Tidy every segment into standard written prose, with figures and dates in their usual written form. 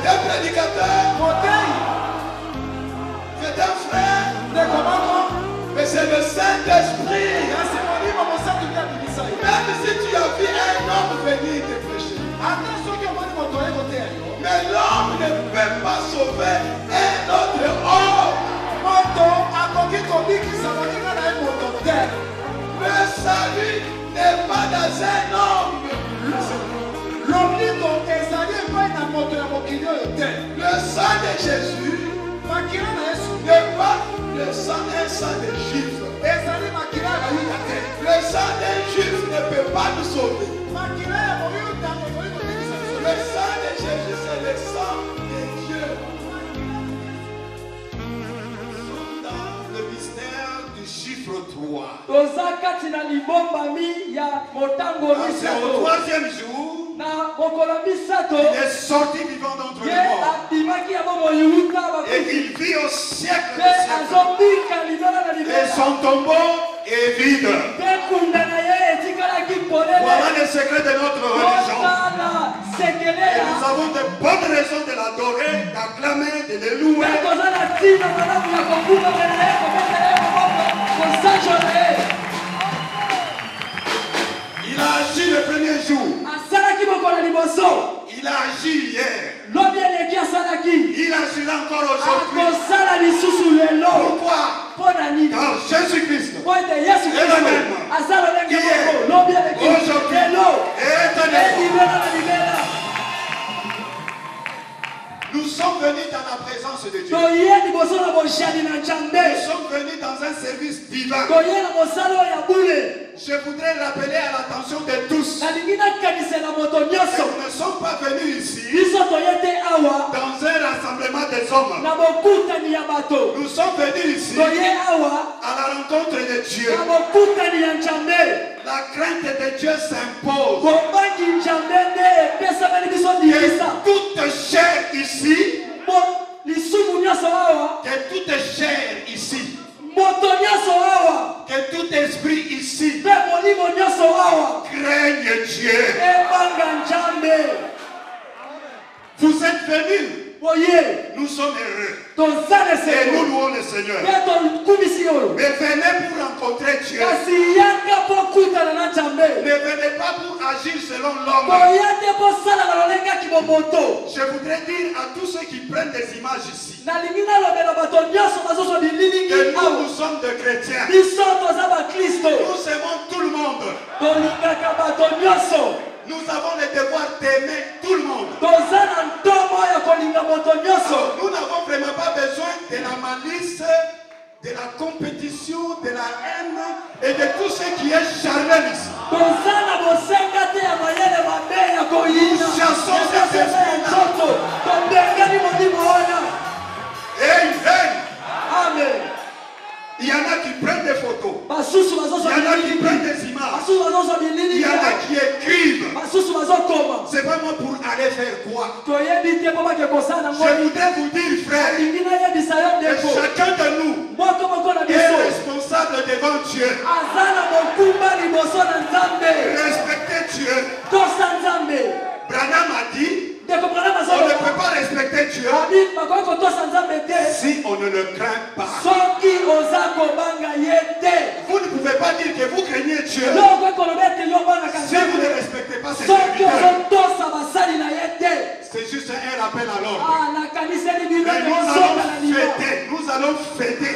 un prédicateur. C'est un frère. Mais c'est le Saint-Esprit. Même si tu as vu un homme venir te prêcher. Mais l'homme ne peut pas sauver un autre homme. Le salut n'est pas dans un homme. Le sang de Jésus n'est pas le sang d'un sang de juif. Le sang d'un juif ne peut pas nous sauver. Le sang de Jésus, c'est le sang de Dieu. Nous sommes dans le mystère du chiffre 3. C'est au troisième jour. Il est sorti vivant d'entre les morts. Et il vit au siècle des siècles. Et son tombeau est vide. Voilà le secret de notre religion. Et nous avons de bonnes raisons de l'adorer, d'acclamer, de le louer. Il a agi le premier jour. Il a agi hier. Il agira encore aujourd'hui. Pourquoi? Car Jésus-Christ est le même. Hier, aujourd'hui, éternellement. Nous sommes venus dans la présence de Dieu. Nous sommes venus dans un service divin. Je voudrais rappeler à l'attention de tous que nous ne sommes pas venus ici dans un rassemblement des hommes. Nous sommes venus ici à la rencontre de Dieu. La crainte de Dieu s'impose. Que toute chair ici, que toute chair ici, que tout esprit ici craigne Dieu. Vous êtes venus. Nous sommes heureux. Et nous louons le Seigneur. Mais venez pour rencontrer Dieu. Ne venez pas pour agir selon l'homme. Je voudrais dire à tous ceux qui prennent des images ici que nous sommes de chrétiens. Nous aimons tout le monde. Nous avons le devoir d'aimer tout le monde. Nous n'avons vraiment pas besoin de la malice, de la compétition, de la haine et de tout ce qui est charnel ici. Nous chassons ces esprits-là. Amen. Il y en a qui prennent des photos. Il y en a qui prennent des images. Il y en a qui écrivent. C'est vraiment pour aller faire quoi? Je voudrais vous dire, frère, que chacun de nous est responsable devant Dieu. Respectez Dieu. Branham a dit, on ne peut pas respecter Dieu si on ne le craint pas. Vous ne pouvez pas dire que vous craignez Dieu si vous ne respectez pas ses serviteurs. C'est juste un rappel à l'ordre. Mais nous allons fêter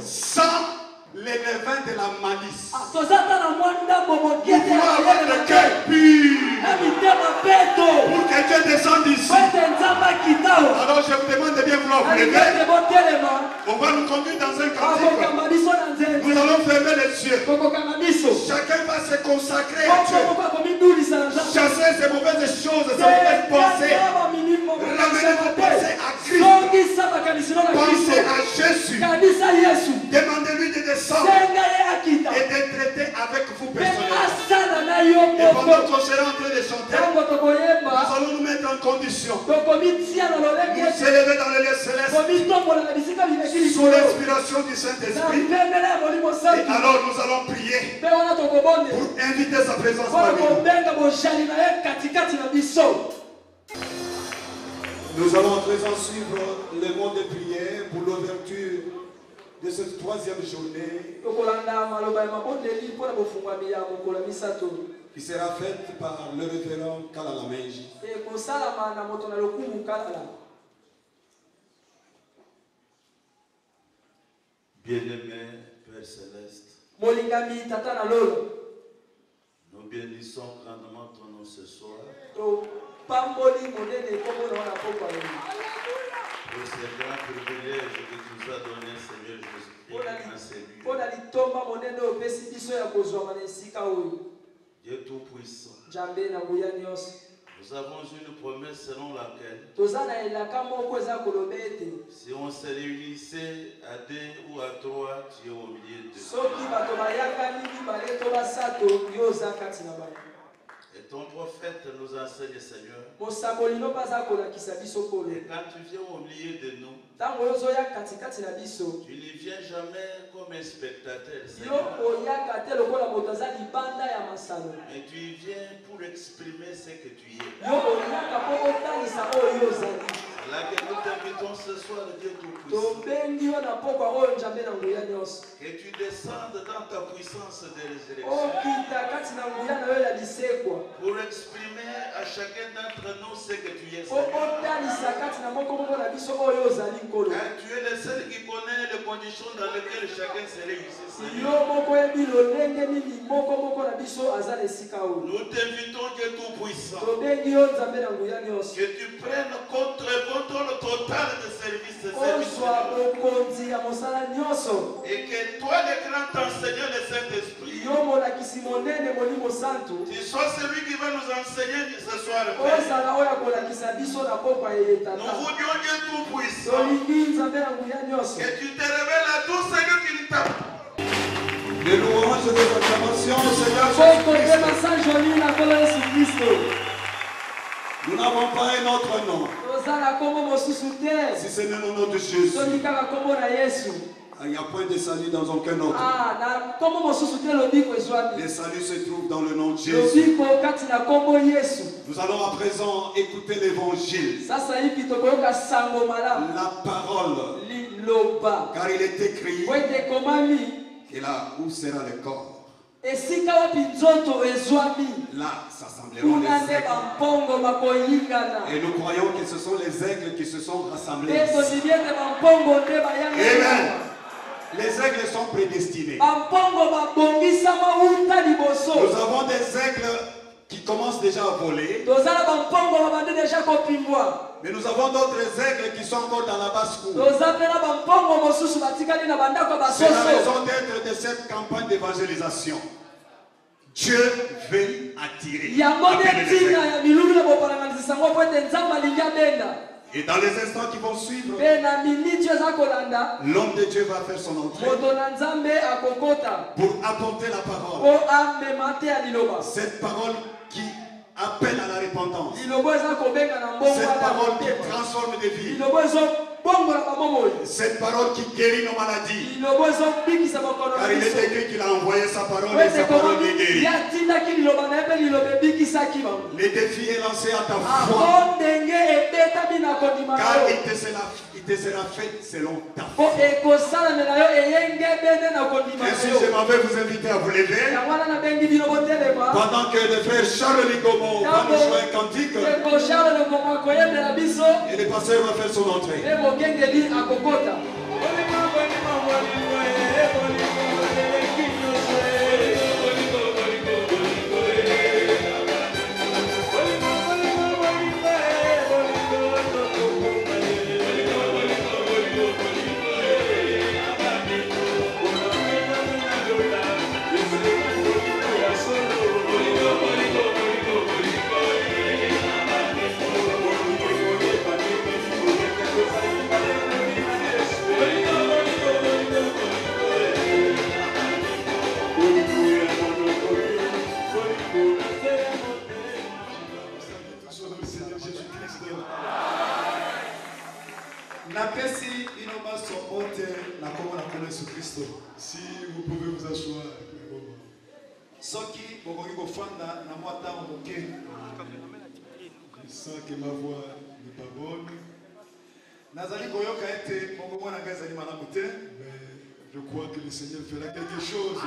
sans les levains de la malice. Nous voulons avoir le cœur pur pour que Dieu descende ici. Alors je vous demande de bien vouloir vous lever. On va nous conduire dans un cantique. Nous allons fermer les yeux. Chacun va se consacrer à Dieu. Chasser ces mauvaises choses, ces mauvaises pensées. Ramenez vos pensées à Christ. Pensez à Jésus. Demandez-lui de descendre et de traiter avec vous personnellement. Et pendant qu'on sera en train de chanter, nous allons nous mettre en condition. Nous s'élever dans les lieux célestes sous l'inspiration du Saint-Esprit. Et alors nous allons prier pour inviter sa présence parmi nous. Nous allons à présent suivre le mot de prière pour l'ouverture de cette troisième journée qui sera faite par le révérend Kalala Menji. Bien-aimé Père Céleste, nous bénissons grandement ton nom ce soir pour ce grand privilège que tu nous as donné, Seigneur Jésus-Christ. Dieu Tout-Puissant. Nous avons une promesse selon laquelle si on se réunissait à deux ou à trois, tu es au milieu d'eux. Et ton prophète nous enseigne, Seigneur. Et quand tu viens au milieu de nous, tu ne viens jamais comme un spectateur, Seigneur. Mais tu viens pour exprimer ce que tu es. C'est là que nous t'invitons ce soir, Dieu Tout-Puissant. Que tu descendes dans ta puissance de résurrection pour exprimer à chacun d'entre nous ce que tu es, Seigneur. Car tu es le seul qui connaît les conditions dans lesquelles chacun se réussit, Seigneur. Nous t'invitons, Dieu Tout-Puissant, que tu prennes le contrôle total de service, et que toi, le grand enseignant, le Saint-Esprit, tu sois celui qui va nous enseigner ce soir. Nous voulions, Dieu Tout-Puissant, que tu te révèles à tous ceux qui nous tapent. Les louanges et les acclamations, Seigneur Jésus-Christ. Nous n'avons pas un autre nom. Si ce n'est le nom de Jésus. Il n'y a point de salut dans aucun autre. Le salut se trouve dans le nom de Jésus. Nous allons à présent écouter l'évangile. La parole. Car il est écrit que là où sera le corps, là s'assembleront les aigles. Et nous croyons que ce sont les aigles qui se sont rassemblés. Amen. Les aigles sont prédestinés. Nous avons des aigles qui commencent déjà à voler. Mais nous avons d'autres aigles qui sont encore dans la basse-cour. C'est la raison d'être de cette campagne d'évangélisation. Dieu veut attirer. Et dans les instants qui vont suivre, l'homme de Dieu va faire son entrée pour apporter la parole. Cette parole qui appelle à la repentance. Cette parole qui transforme des vies. Cette parole qui guérit nos maladies. Car il est écrit qu'il a envoyé sa parole et sa parole les guérit. Le défi est lancé à ta foi. Car il te sera fait selon ta foi. Ainsi, je m'en vais vous inviter à vous lever. Pendant que le frère Charles Ligomo va nous jouer un cantique. Et le pasteur va faire son entrée. Si vous pouvez vous asseoir. Je sens que ma voix n'est pas bonne. Mais je crois que le Seigneur fera quelque chose.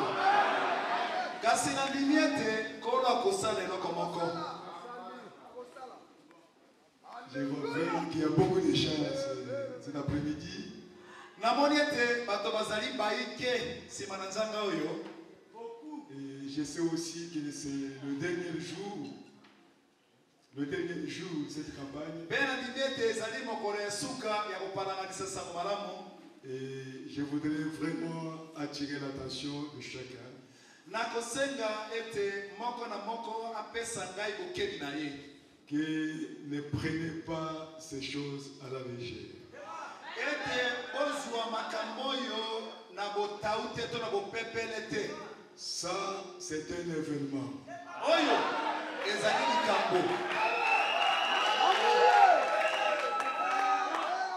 Je vois vraiment qu'il y a beaucoup de chance cet après-midi. Et je sais aussi que c'est le dernier jour de cette campagne. Et je voudrais vraiment attirer l'attention de chacun. Que ne prenez pas ces choses à la légère. Ça, c'est un événement.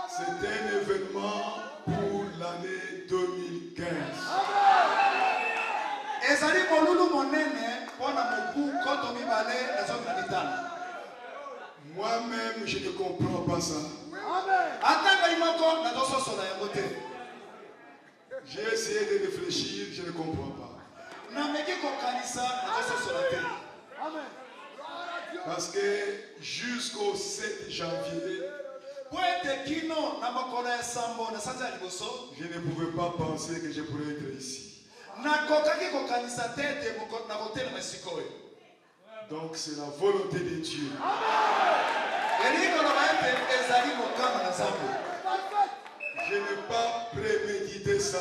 C'est un événement pour l'année 2015. Moi-même, je ne comprends pas ça. J'ai essayé de réfléchir, je ne comprends pas. Parce que jusqu'au 7 janvier, je ne pouvais pas penser que je pourrais être ici. Donc c'est la volonté de Dieu. Je n'ai pas prémédité ça.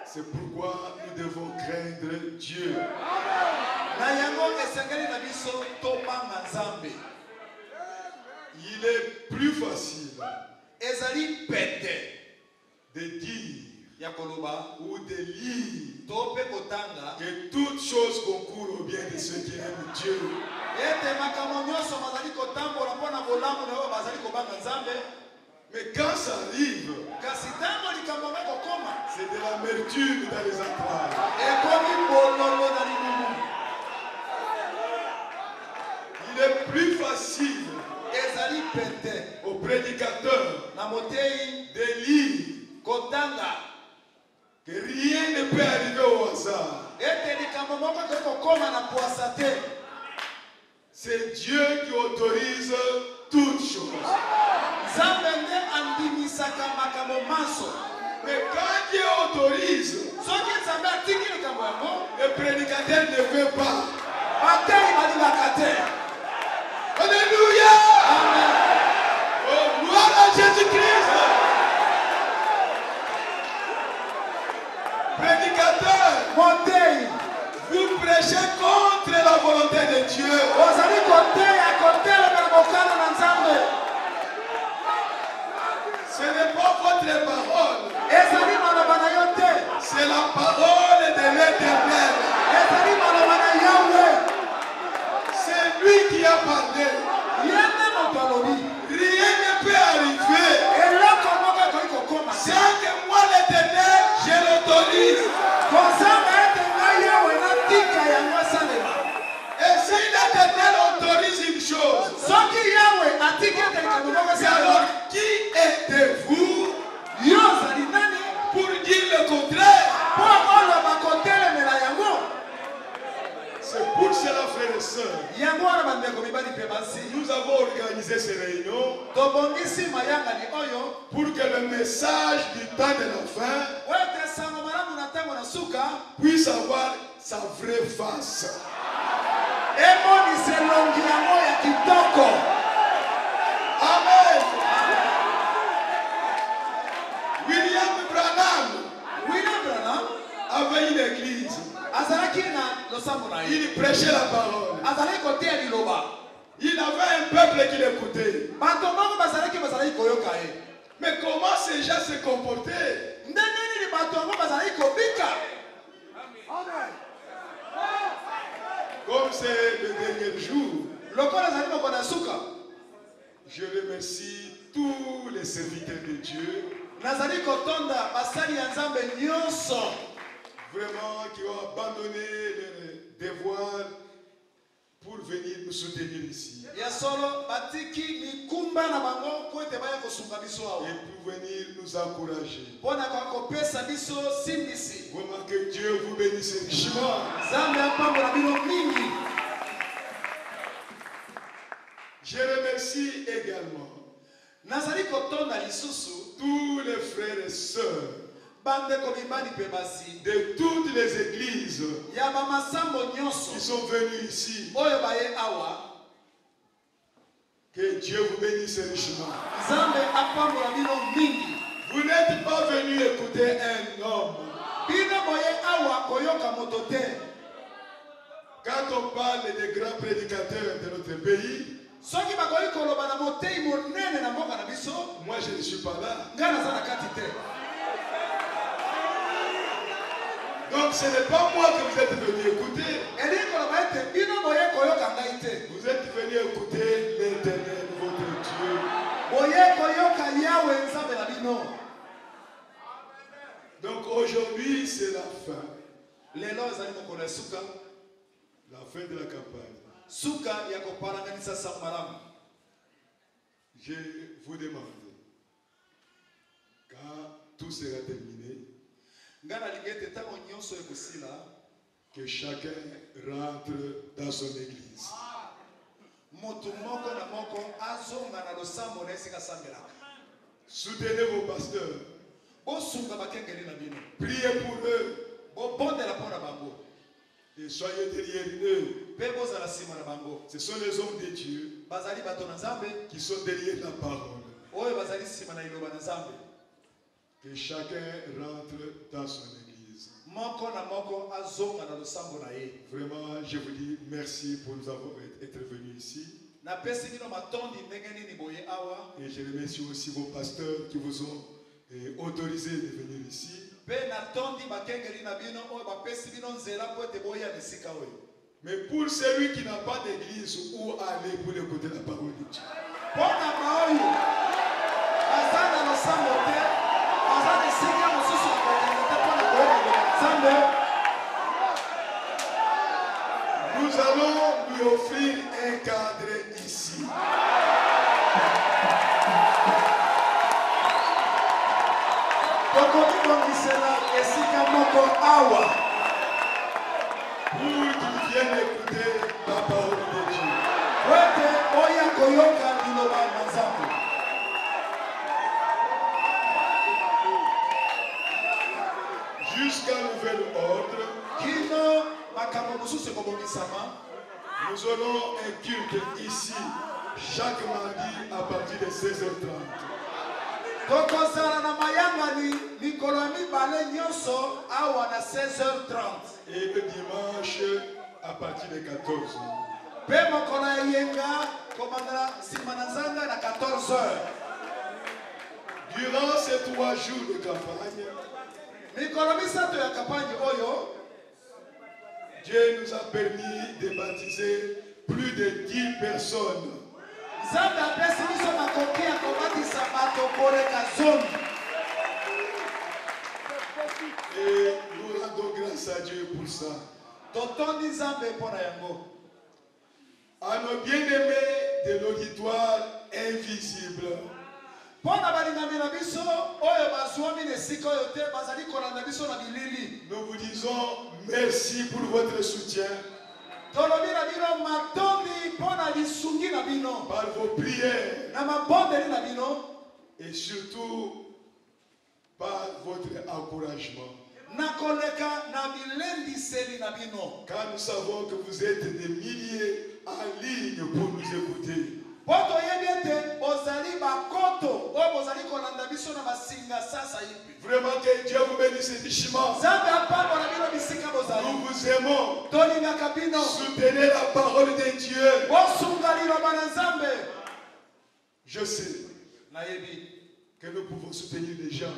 C'est pourquoi nous devons craindre Dieu. Il est plus facile de dire ou de lire que toutes choses concourent au bien de ceux qui aiment Dieu. Mais quand ça arrive, c'est de l'amertume dans les entrailles. Il est plus facile aux prédicateurs de lire que rien ne peut arriver au hasard. C'est Dieu qui autorise toutes choses. Mais quand Dieu autorise, le prédicateur ne veut pas. Alléluia! Oh, gloire à Jésus-Christ! Prédicateur, vous prêchez contre la volonté de Dieu. Ce n'est pas votre parole. C'est la parole de l'Éternel. C'est lui qui a parlé. Rien ne peut arriver sans que moi l'Éternel, je l'autorise. Et si l'Éternel autorise une chose, alors qui êtes-vous pour dire le contraire? C'est pour cela, frères et sœurs, nous avons organisé ces réunions pour que le message du temps de la fin puisse avoir sa vraie face. Amen. William Branham avait une église. Il prêchait la parole. Il avait un peuple qui l'écoutait. Mais comment ces gens se comportaient? Comme c'est le dernier jour, je remercie tous les serviteurs de Dieu vraiment qui ont abandonné les devoirs pour venir nous soutenir ici. Et pour venir nous encourager. Vraiment que Dieu vous bénisse richement. Je remercie également tous les frères et sœurs de toutes les églises qui sont venus ici. Que Dieu vous bénisse richement. Vous n'êtes pas venus écouter un homme. Quand on parle des grands prédicateurs de notre pays, moi je ne suis pas là. Donc ce n'est pas moi que vous êtes venus écouter. Vous êtes venus écouter l'Éternel, votre Dieu. Donc aujourd'hui c'est la fin. La fin de la campagne. Je vous demande, quand tout sera terminé, que chacun rentre dans son église. Soutenez vos pasteurs. Priez pour eux. Et soyez derrière eux. Ce sont les hommes de Dieu qui sont derrière la parole. Que chacun rentre dans son église. Vraiment, je vous dis merci pour nous avoir été venus ici. Et je remercie aussi vos pasteurs qui vous ont autorisé de venir ici. Mais pour celui qui n'a pas d'église, où aller pour écouter la parole de Dieu? Nous allons lui offrir un cadre ici. Pour qu'il vienne écouter la parole de Dieu. Jusqu'à nouvel ordre, nous aurons un culte ici chaque mardi à partir de 16h30. Et le dimanche à partir de 14h. Durant ces 3 jours de campagne, Dieu nous a permis de baptiser plus de 10 personnes. Et nous rendons grâce à Dieu pour ça. À nos bien-aimés de l'auditoire invisible, nous vous disons merci pour votre soutien. Par vos prières et surtout par votre encouragement. Car nous savons que vous êtes des milliers en ligne pour nous écouter. Vraiment que Dieu vous bénisse richement. Nous vous aimons. Soutenez la parole de Dieu. Je sais que nous pouvons soutenir les gens.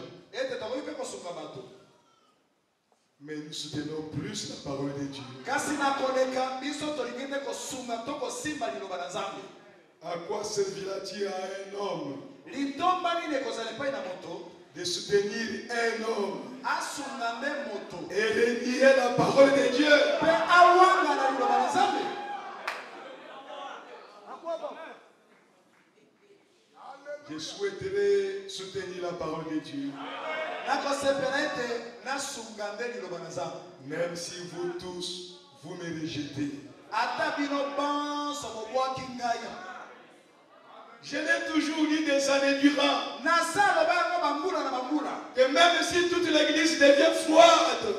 Mais nous soutenons plus la parole de Dieu. À quoi servira-t-il à un homme de soutenir un homme et renier la parole de Dieu? Je souhaiterais soutenir la parole de Dieu. Même si vous tous, vous me rejetez. Je l'ai toujours dit des années durant. Que même si toute l'église devient froide,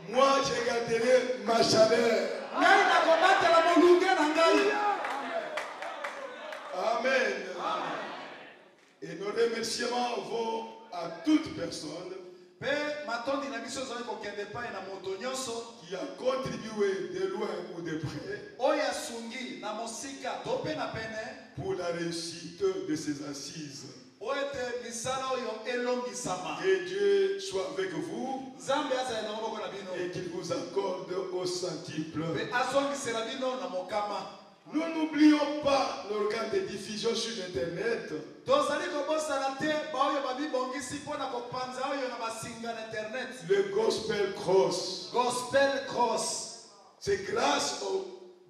moi je garderai ma chaleur. Amen. Et nos remerciements vont à toute personne qui a contribué de loin ou de près pour la réussite de ces assises. Que Dieu soit avec vous et qu'il vous accorde au centuple. Nous n'oublions pas l'organe de diffusion sur Internet. Le Gospel Cross. Gospel Cross. C'est grâce au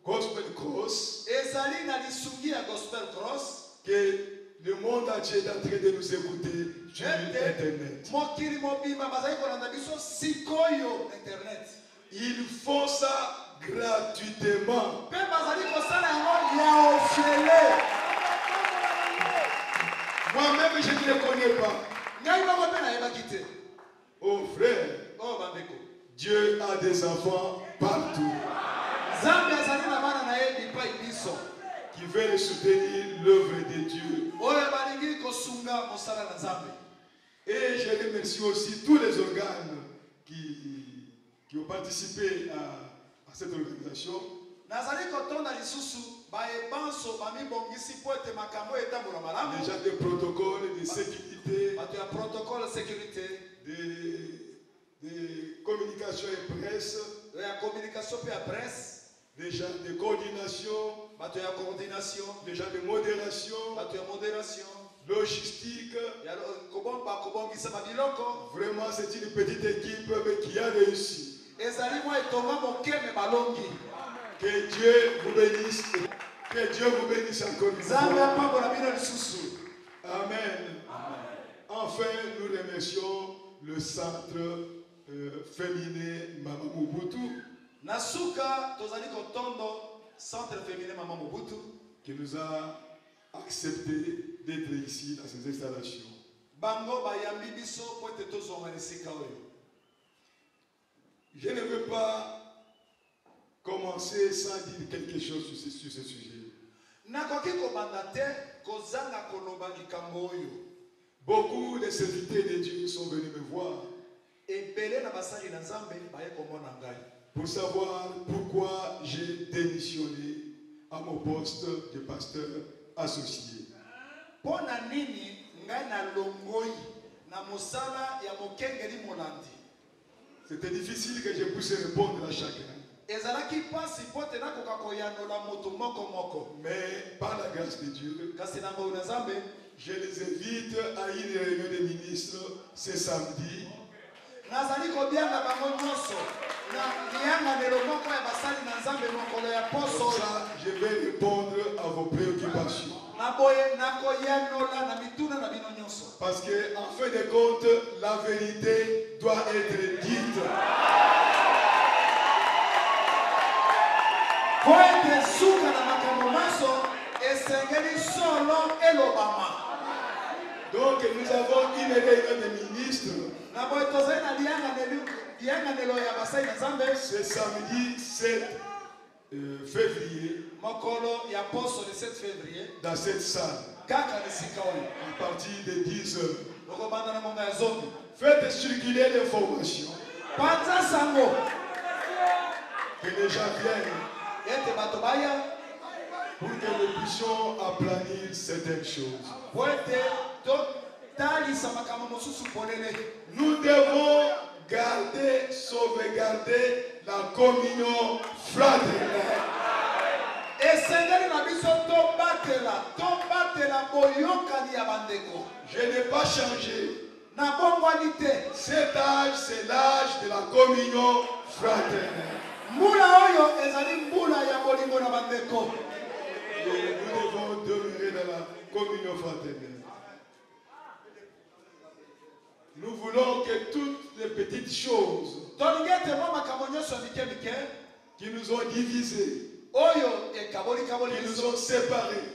Gospel Cross que le monde entier est en train de nous écouter sur Internet. Ils font ça gratuitement. Moi-même, je ne les connais pas. Oh frère, Dieu a des enfants partout qui veulent soutenir l'œuvre de Dieu. Et je remercie aussi tous les organes qui ont participé à cette organisation. Déjà des protocoles de sécurité, des communications et presse, déjà de coordination, déjà de modération, logistique. Vraiment, c'est une petite équipe qui a réussi. Que Dieu vous bénisse. Que Dieu vous bénisse encore une fois. Amen. Enfin, nous remercions le centre féminin Maman Mobutu. Centre féminin Maman Mobutu, qui nous a accepté d'être ici dans ces installations. Je ne veux pas commencer sans dire quelque chose sur ce sujet. Beaucoup de serviteurs de Dieu sont venus me voir pour savoir pourquoi j'ai démissionné à mon poste de pasteur associé. C'était difficile que je puisse répondre à chacun. Mais par la grâce de Dieu, je les invite à une réunion des ministres ce samedi. Comme ça, je vais répondre à vos préoccupations. Parce que, en fin de compte, la vérité doit être dite. Donc nous avons une réunion des ministres ce samedi 7 février dans cette salle à partir de 10 heures. Faites circuler l'information que les gens viennent pour que nous puissions aplanir certaines choses. Nous devons garder, sauvegarder la communion fraternelle. Je n'ai pas changé. Cet âge, c'est l'âge de la communion fraternelle. Et nous devons demeurer dans la communion fraternelle. Nous voulons que toutes les petites choses qui nous ont divisés, qui nous ont séparés,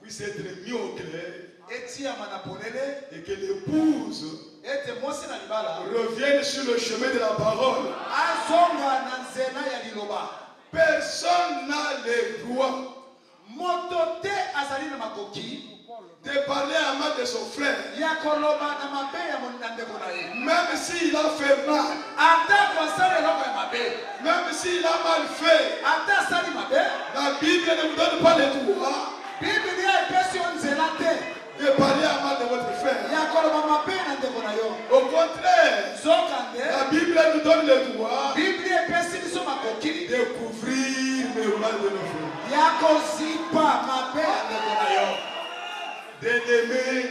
puissent être mis au clair et que l'épouse revienne sur le chemin de la parole. Personne n'a le droit de parler à mal de son frère, même s'il a fait mal, même s'il a mal fait. La Bible ne vous donne pas le droit de parler à mal de votre frère. Au contraire, la Bible nous donne le droit de couvrir le mal de nos frères, de l'aimer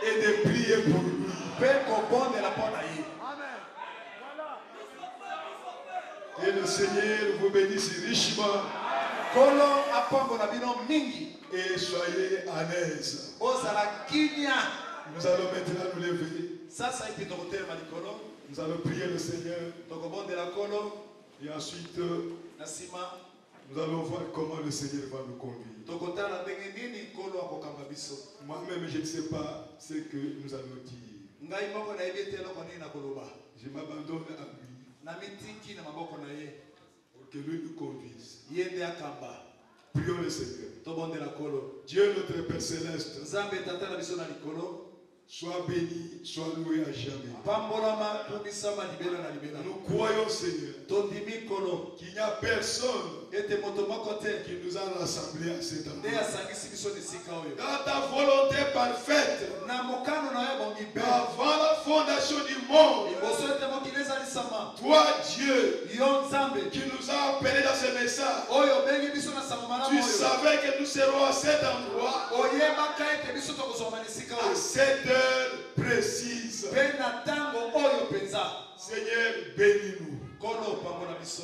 et de prier pour lui. Que le Seigneur vous bénisse richement et soyez à l'aise. Nous allons maintenant nous lever. Nous allons prier le Seigneur. Et ensuite, nous allons voir comment le Seigneur va nous conduire. Moi-même, je ne sais pas ce que nous allons dire. Je m'abandonne à lui pour que lui nous conduise. Prions le Seigneur. Dieu notre Père Céleste, sois béni, sois loué à jamais. Nous croyons, Seigneur, qu'il n'y a personne qui nous a rassemblés à cet endroit. Dans ta volonté parfaite, avant la fondation du monde, toi, Dieu, qui nous a appelés dans ce message, tu savais que nous serons à cet endroit, à cette heure précise. Seigneur, bénis-nous.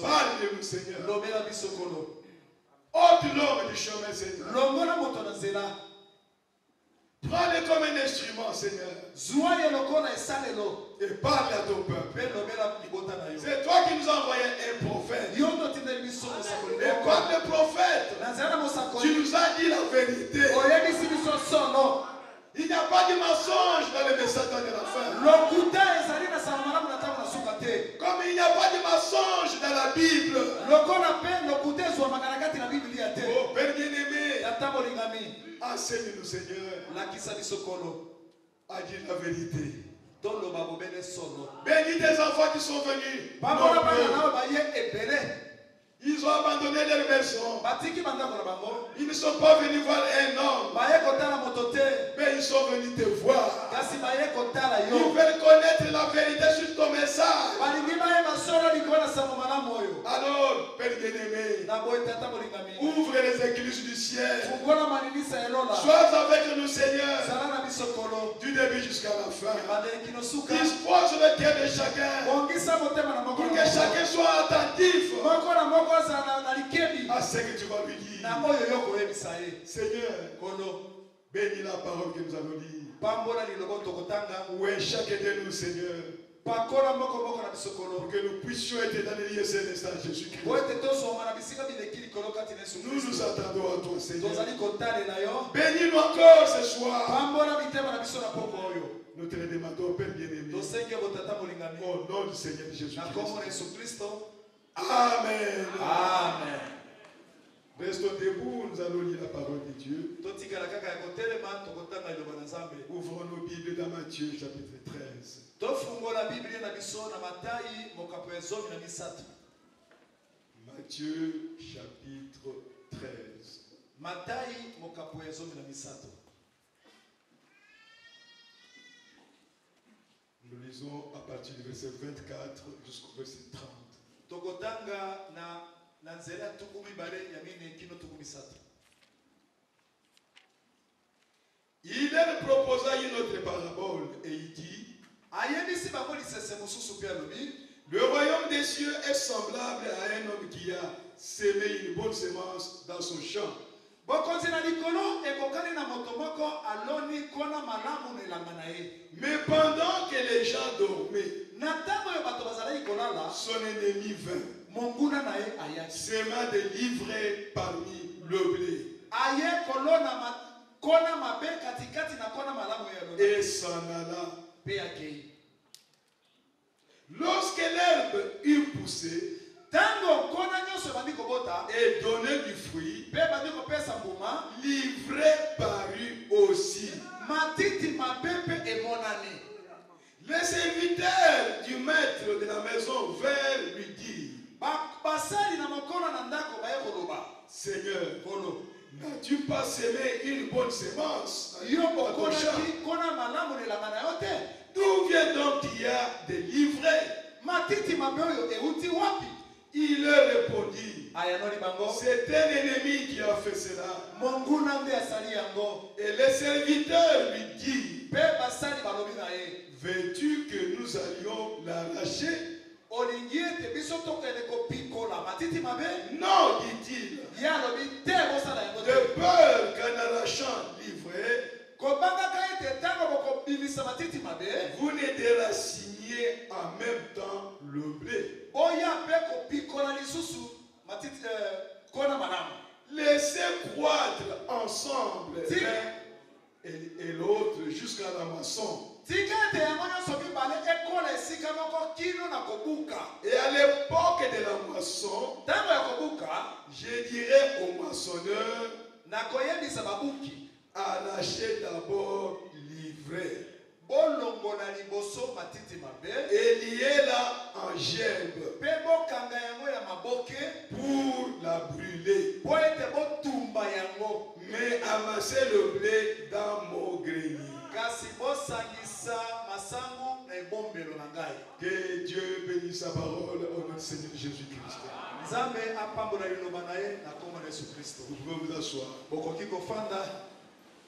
Parle-nous, Seigneur. Ôte l'homme du chemin, Seigneur. Prends-le comme un instrument, Seigneur. Et parle à ton peuple. C'est toi qui nous as envoyé un prophète. Et par le prophète, tu nous as dit la vérité. Il n'y a pas de mensonge dans le message de la fin. Comme il n'y a pas de mensonge dans la Bible. Oh Père bien-aimé, enseigne-nous, Seigneur, à dire la vérité. Bénis tes enfants qui sont venus. Ils ont abandonné leur maison. Ils ne sont pas venus voir un homme, mais ils sont venus te voir. Ils veulent connaître la vérité sur ton message. Alors, Père bien-aimé, ouvre les églises du ciel. Sois avec nous, Seigneur, du début jusqu'à la fin. Dispose le cœur de chacun pour que chacun soit attentif à ce que tu vas lui dire. Seigneur, bénis la parole que nous allons lire. Oui, chacun de nous, Seigneur, pour que nous puissions être dans les lieux célestes à Jésus-Christ. Nous nous attendons à toi, Seigneur. Bénis-nous encore ce soir. Nous te le demandons, Père bien-aimé, au nom du Seigneur Jésus-Christ. Amen. Amen. Restons debout, nous allons lire la parole de Dieu. Ouvrons nos Bibles dans Matthieu chapitre 13. Matthieu chapitre 13. Nous lisons à partir du verset 24 jusqu'au verset 30. Il leur proposa une autre parabole et il dit: Le royaume des cieux est semblable à un homme qui a semé une bonne semence dans son champ. Mais pendant que les gens dormaient, son ennemi vint, semant des livrées parmi le blé. Et s'en alla. Lorsque l'herbe eut poussé et donné du fruit, l'ivraie parut aussi. Les serviteurs du maître de la maison vinrent lui dire, Seigneur, n'as-tu pas semé une bonne semence? D'où vient donc qu'il y a des livrées? Il leur répondit, c'est un ennemi qui a fait cela. Et les serviteurs lui disent, veux-tu que nous allions l'arracher? Non, dit-il, de peur qu'en arrachant l'ivraie, vous ne déraciniez en même temps le blé. Laissez croître ensemble l'un et l'autre jusqu'à la moisson. Et à l'époque de la moisson, je dirais aux moissonneurs, arrachez d'abord l'ivraie et liez-la en gerbe pour la brûler. Mais amassez le blé dans mon grenier. Que Dieu bénisse sa parole au nom du Seigneur Jésus-Christ. Vous pouvez vous asseoir.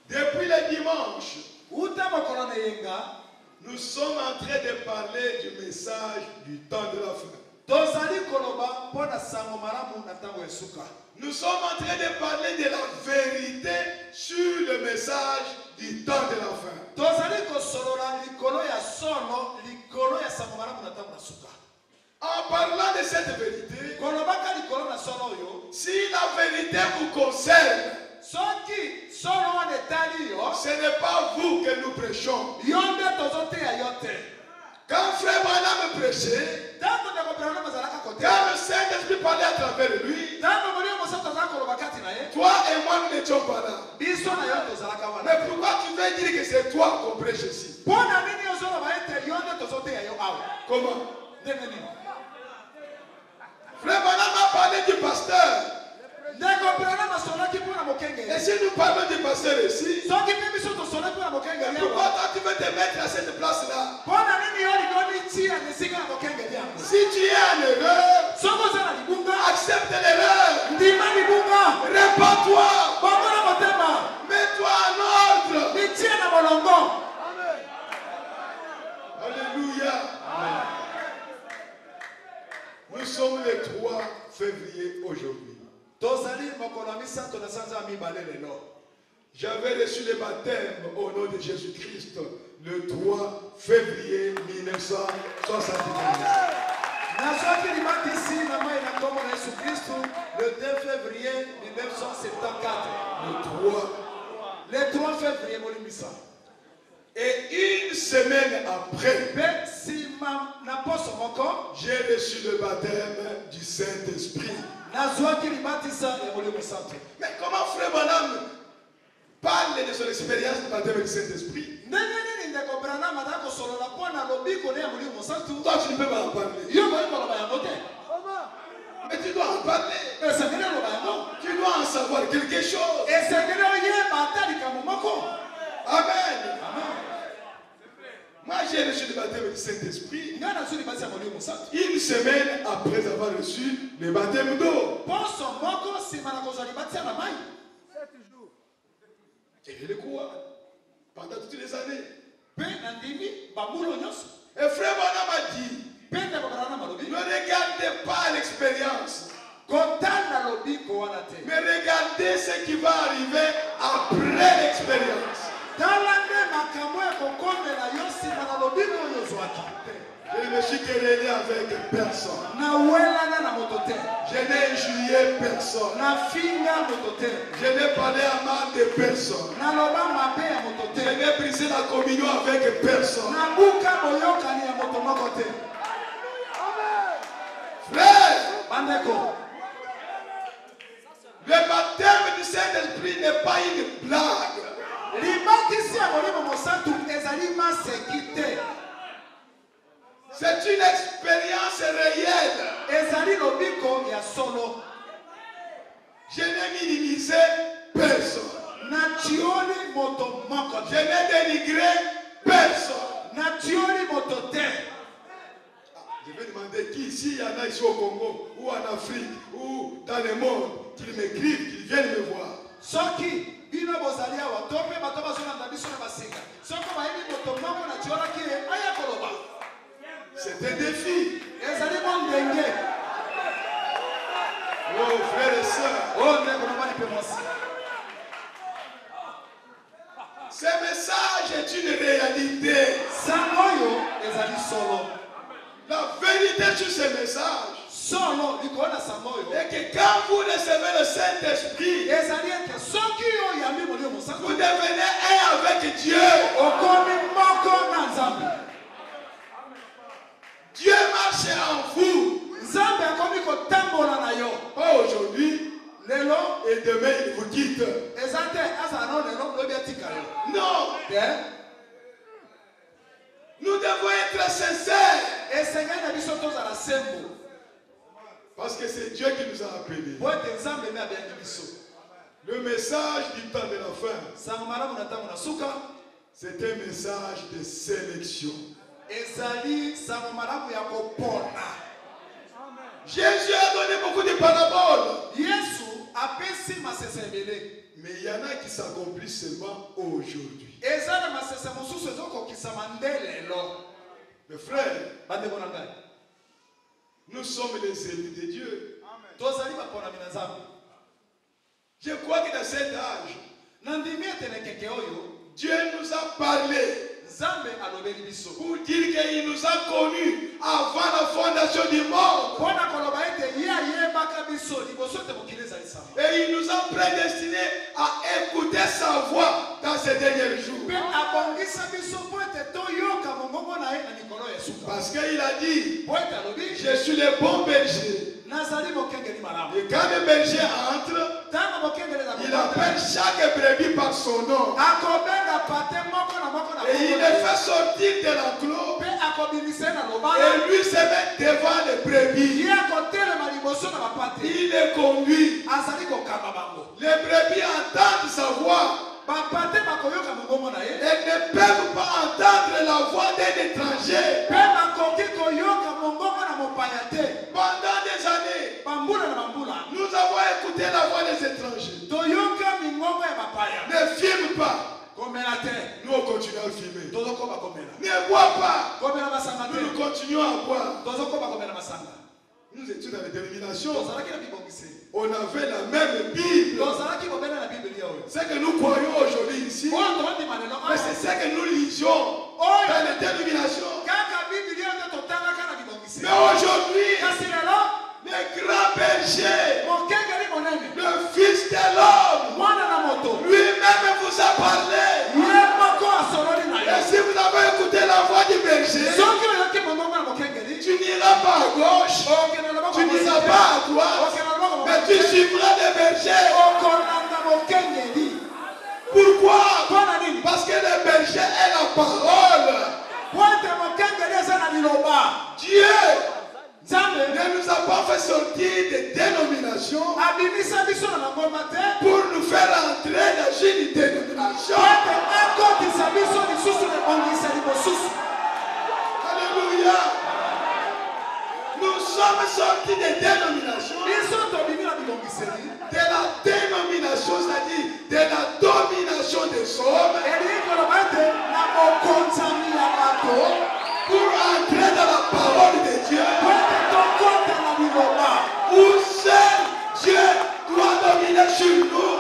Depuis le dimanche, nous sommes en train de parler du message du temps de la fin. Nous sommes en train de parler de la vérité sur le message du temps de la fin. En parlant de cette vérité, si la vérité vous concerne, ce n'est pas vous que nous prêchons. Quand Frère Branham prêchait, quand le Saint-Esprit parlait à travers lui, toi et moi nous n'étions pas là. Mais pourquoi tu veux dire que c'est toi qu'on prêche ici? Comment? Frère Branham a parlé du pasteur. Et si nous parlons du pasteur ici, pourquoi toi tu veux te mettre à cette place-là? Si tu es en erreur, accepte l'erreur. Répands-toi. Mets-toi en ordre. Alléluia. Nous sommes le 3 février aujourd'hui. J'avais reçu le baptême au nom de Jésus-Christ le 3 février 1979. Le 2 février 1974. Le 3 février. Et une semaine après, j'ai reçu le baptême du Saint-Esprit. Mais comment Frère Branham parle de son expérience de baptême du Saint-Esprit? Toi, tu ne peux pas en parler. Mais tu dois en parler. Tu dois en savoir quelque chose. Amen. Moi, j'ai reçu le baptême du Saint-Esprit une semaine après avoir reçu le baptême d'eau. 7 jours. Et je le crois pendant toutes les années. Et Frère Branham a dit, Regardez ce qui va arriver après l'expérience. Je ne me suis querellé avec personne. Je n'ai injurié personne. Je n'ai parlé à mal de personne. Je n'ai brisé la communion avec personne. Frère, le baptême du Saint-Esprit n'est pas une blague. C'est une expérience réelle. Je n'ai minimisé personne. Je n'ai dénigré personne. Je vais demander qui ici, il y en a ici au Congo, ou en Afrique, ou dans le monde, qu'ils m'écrivent, qu'ils viennent me voir. C'est un défi. Oh, frères et sœurs. Ce message est une réalité. La vérité sur ce message est que quand vous recevez le Saint-Esprit, vous devenez un avec Dieu. Dieu marche en vous. Pas aujourd'hui et demain il vous quitte. Non. Nous devons être sincères. Parce que c'est Dieu qui nous a appelés. Le message du temps de la fin, c'est un message de sélection. Jésus a donné beaucoup de paraboles. Mais il y en a qui s'accomplissent seulement aujourd'hui. Mes frères, nous sommes les élus de Dieu. Je crois que dans cet âge, Dieu nous a parlé pour dire qu'il nous a connus avant la fondation du monde. Et il nous a prédestinés à écouter sa voix dans ces derniers jours. Parce qu'il a dit, je suis le bon berger. Et quand le berger entre, il appelle chaque brebis par son nom. Et il les fait sortir de l'enclos. Et lui se met devant les brebis. Il les conduit. Les brebis entendent sa voix. Elles ne peuvent pas entendre la voix d'un étranger. Pendant des années, nous avons écouté la voix des étrangers. Ne filme pas. Nous on continue à filmer. Ne bois pas. Nous continuons à boire. Nous étions dans la dénomination. On avait la même Bible. Ce que nous croyons aujourd'hui ici, mais c'est ce que nous lisions dans les dénominations. Mais aujourd'hui, le grand berger, le Fils de l'homme, lui-même vous a parlé. Et si vous avez écouté la voix du berger, tu n'iras pas à gauche, tu n'iras pas à droite, mais tu suivras le berger. Pourquoi? Parce que le berger est la parole. Dieu ne nous a pas fait sortir des dénominations pour nous faire entrer dans une dénomination. Alléluia. Nous sommes sortis des dénominations. De la dénomination, c'est-à-dire de la domination des hommes. Pour entrer dans la parole de Dieu. Où seul Dieu doit dominer sur nous.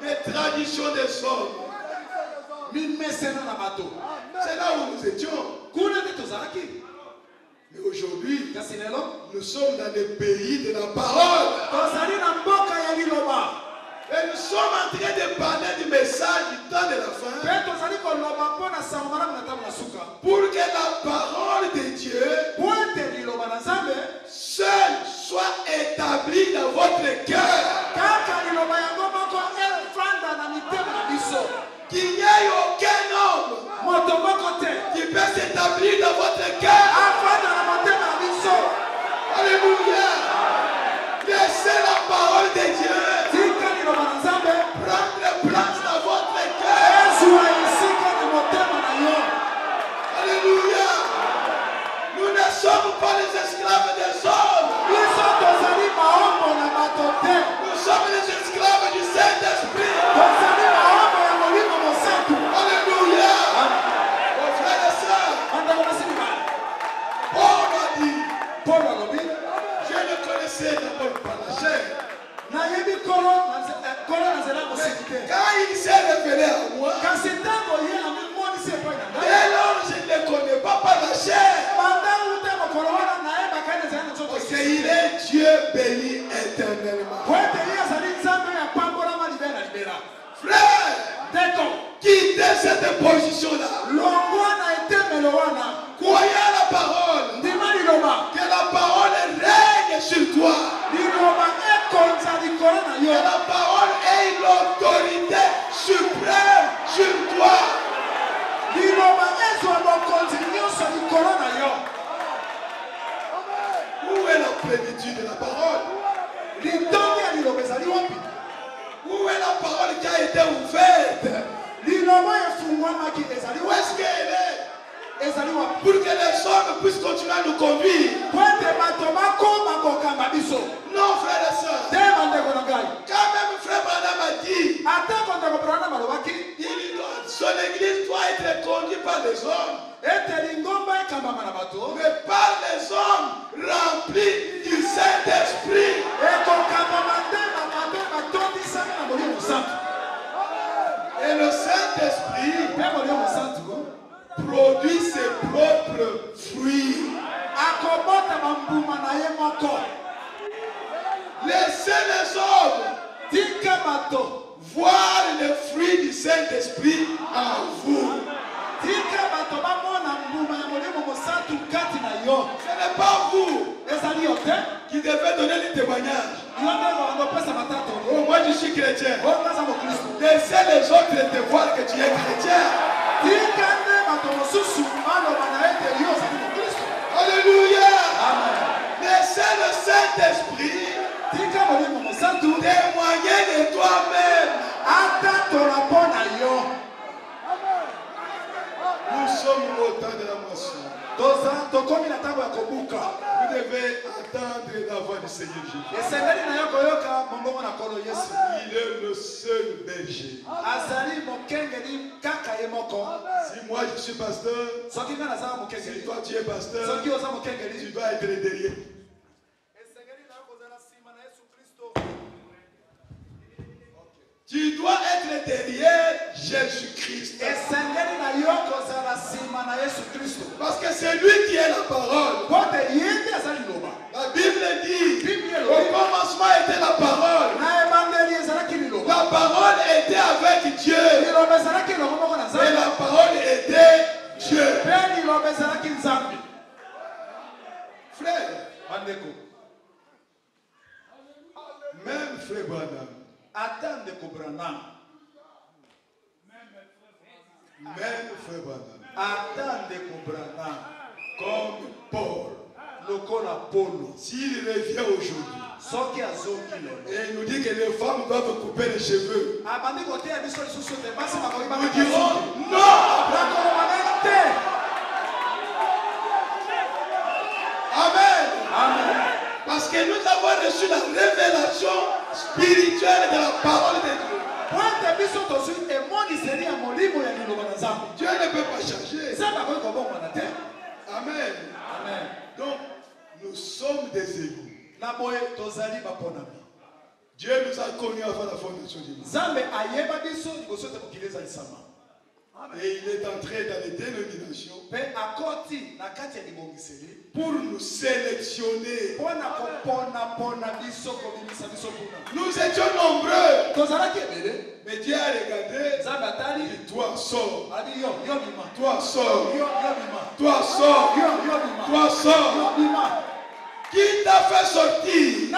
des traditions des hommes. C'est là où nous étions. Mais aujourd'hui, nous sommes dans le pays de la parole. Et nous sommes en train de parler du message du temps de la fin. Pour que la parole de Dieu seule soit établie dans votre cœur. Qu'il n'y ait aucun homme qui peut s'établir dans votre cœur. Alléluia. Laissez la parole de Dieu prendre place dans votre cœur. Alléluia. Nous ne sommes pas les esclaves des hommes. Nous sommes les esclaves du Saint-Esprit. Alléluia. Mon frère et soeur, Paul a dit, je le connaissais d'abord par la chair. Quand il s'est révélé à moi, dès lors je ne le connais pas par la chair. Parce qu'il est Dieu béni éternellement. Frère, quittez cette position-là. Croyez à la parole. Que la parole règne sur toi. Que la parole ait l'autorité suprême sur toi. Où est la plénitude de la parole? Où est la parole qui a été ouverte? Où est-ce qu'elle est? Pour que les hommes puissent continuer à nous conduire. Non, frère et soeur. Quand même frère Branham a dit, son église doit être conduite par les hommes. Mais par les hommes remplis du Saint-Esprit. Et le Saint-Esprit produit ses propres fruits. Laissez les hommes voir les fruits du Saint-Esprit en vous. Ce n'est pas vous qui devez donner le témoignage. Oh, moi je suis chrétien. Laissez les autres te voir que tu es chrétien. Alléluia. Laissez le Saint-Esprit témoigner de toi-même. Nous sommes au temps de la moisson. Vous devez attendre la voix du Seigneur Jésus. Il est le seul berger. Si moi je suis pasteur, si toi tu es pasteur, tu dois être derrière. Tu dois être derrière Jésus-Christ. Parce que c'est lui qui est la parole. La Bible dit, au commencement était la parole. La parole était avec Dieu. Et la parole était Dieu. Frère, même frère Branham, même frère Branham, comme Paul, s'il revient aujourd'hui et il nous dit que les femmes doivent couper les cheveux, nous dirons non. Amen. Parce que nous avons reçu la révélation spirituelle de la parole de Dieu. Dieu ne peut pas changer. Amen. Donc, nous sommes des élus. Dieu nous a connus avant la fondation du monde. Et il est entré dans les dénominations pour nous sélectionner. Nous étions nombreux. Mais Dieu a regardé. Et toi sors. Toi sors. Toi sors. Toi sors. Qui t'a fait sortir?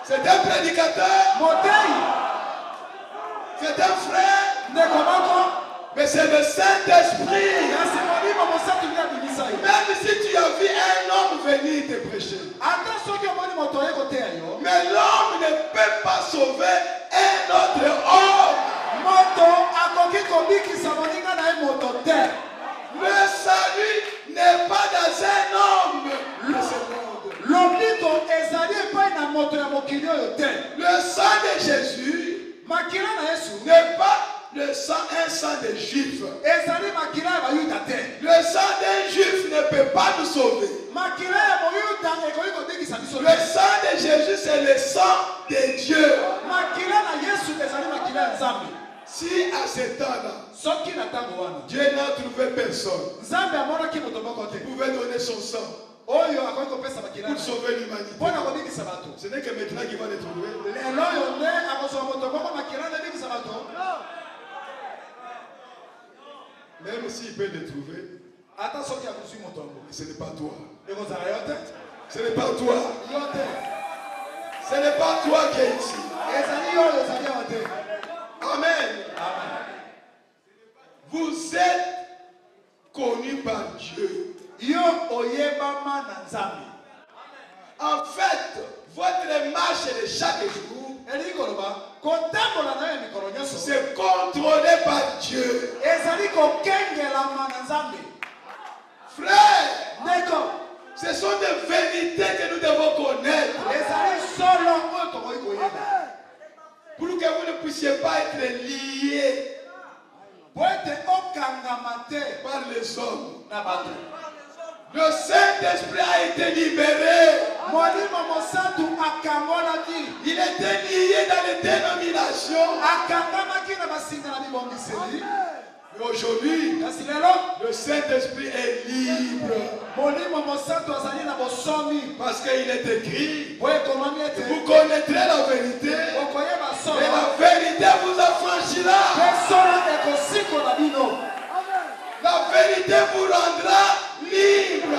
C'est un prédicateur. C'est un frère. Mais c'est le Saint-Esprit. Même si tu as vu un homme venir te prêcher. Mais l'homme ne peut pas sauver un autre homme. Le salut n'est pas dans un homme. Le sang de Jésus n'est pas le sang, un sang de juif. Le sang d'un juif ne peut pas nous sauver. Le sang de Jésus, c'est le sang de Dieu. Si à ce temps-là, Dieu n'a trouvé personne, il pouvait donner son sang pour sauver l'humanité. Ce n'est que maintenant qu'il va le trouver. Même s'il peut le trouver, ce n'est pas toi. Ce n'est pas toi. Ce n'est pas toi qui es ici. Amen. Vous êtes connus par Dieu. En fait, votre marche de chaque jour, c'est contrôlé par Dieu. Frère, ce sont des vérités que nous devons connaître. Pour que vous ne puissiez pas être liés par les hommes. Le Saint-Esprit a été libéré. Il était lié dans les dénominations. Mais aujourd'hui, le Saint-Esprit est libre. Parce qu'il est écrit, vous connaîtrez la vérité. Et la vérité vous affranchira. La vérité vous rendra libre.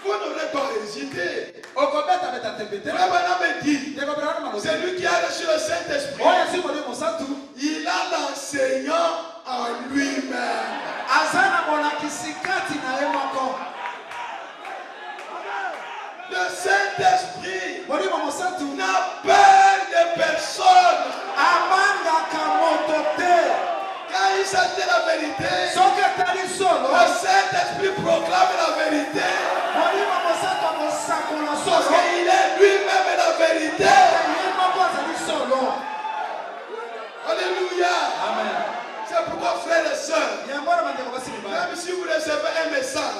Vous n'aurez pas hésité. Frère dit, c'est lui qui a reçu le Saint-Esprit. Il a l'enseignant en lui-même. Le Saint-Esprit n'a peur de personne. Quand il s'agit de la vérité, le Saint-Esprit proclame la vérité. Parce qu'il est lui-même la vérité. Alléluia. Amen. C'est pourquoi, frères et sœurs, même si vous recevez un message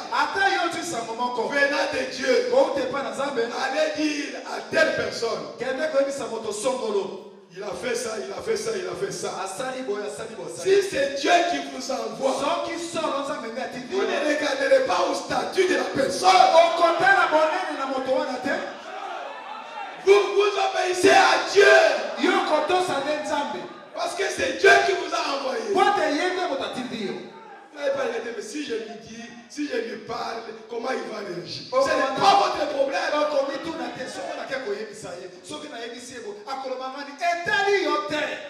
venant de Dieu, allez dire à telle personne, il a fait ça, il a fait ça, il a fait ça. Si c'est Dieu qui vous envoie, vous ne regarderez pas au statut de la personne. Vous obéissez à Dieu. Parce que c'est Dieu qui vous a envoyé. Mais si je lui dis, si je lui parle, comment il va réagir? Ce n'est pas votre problème.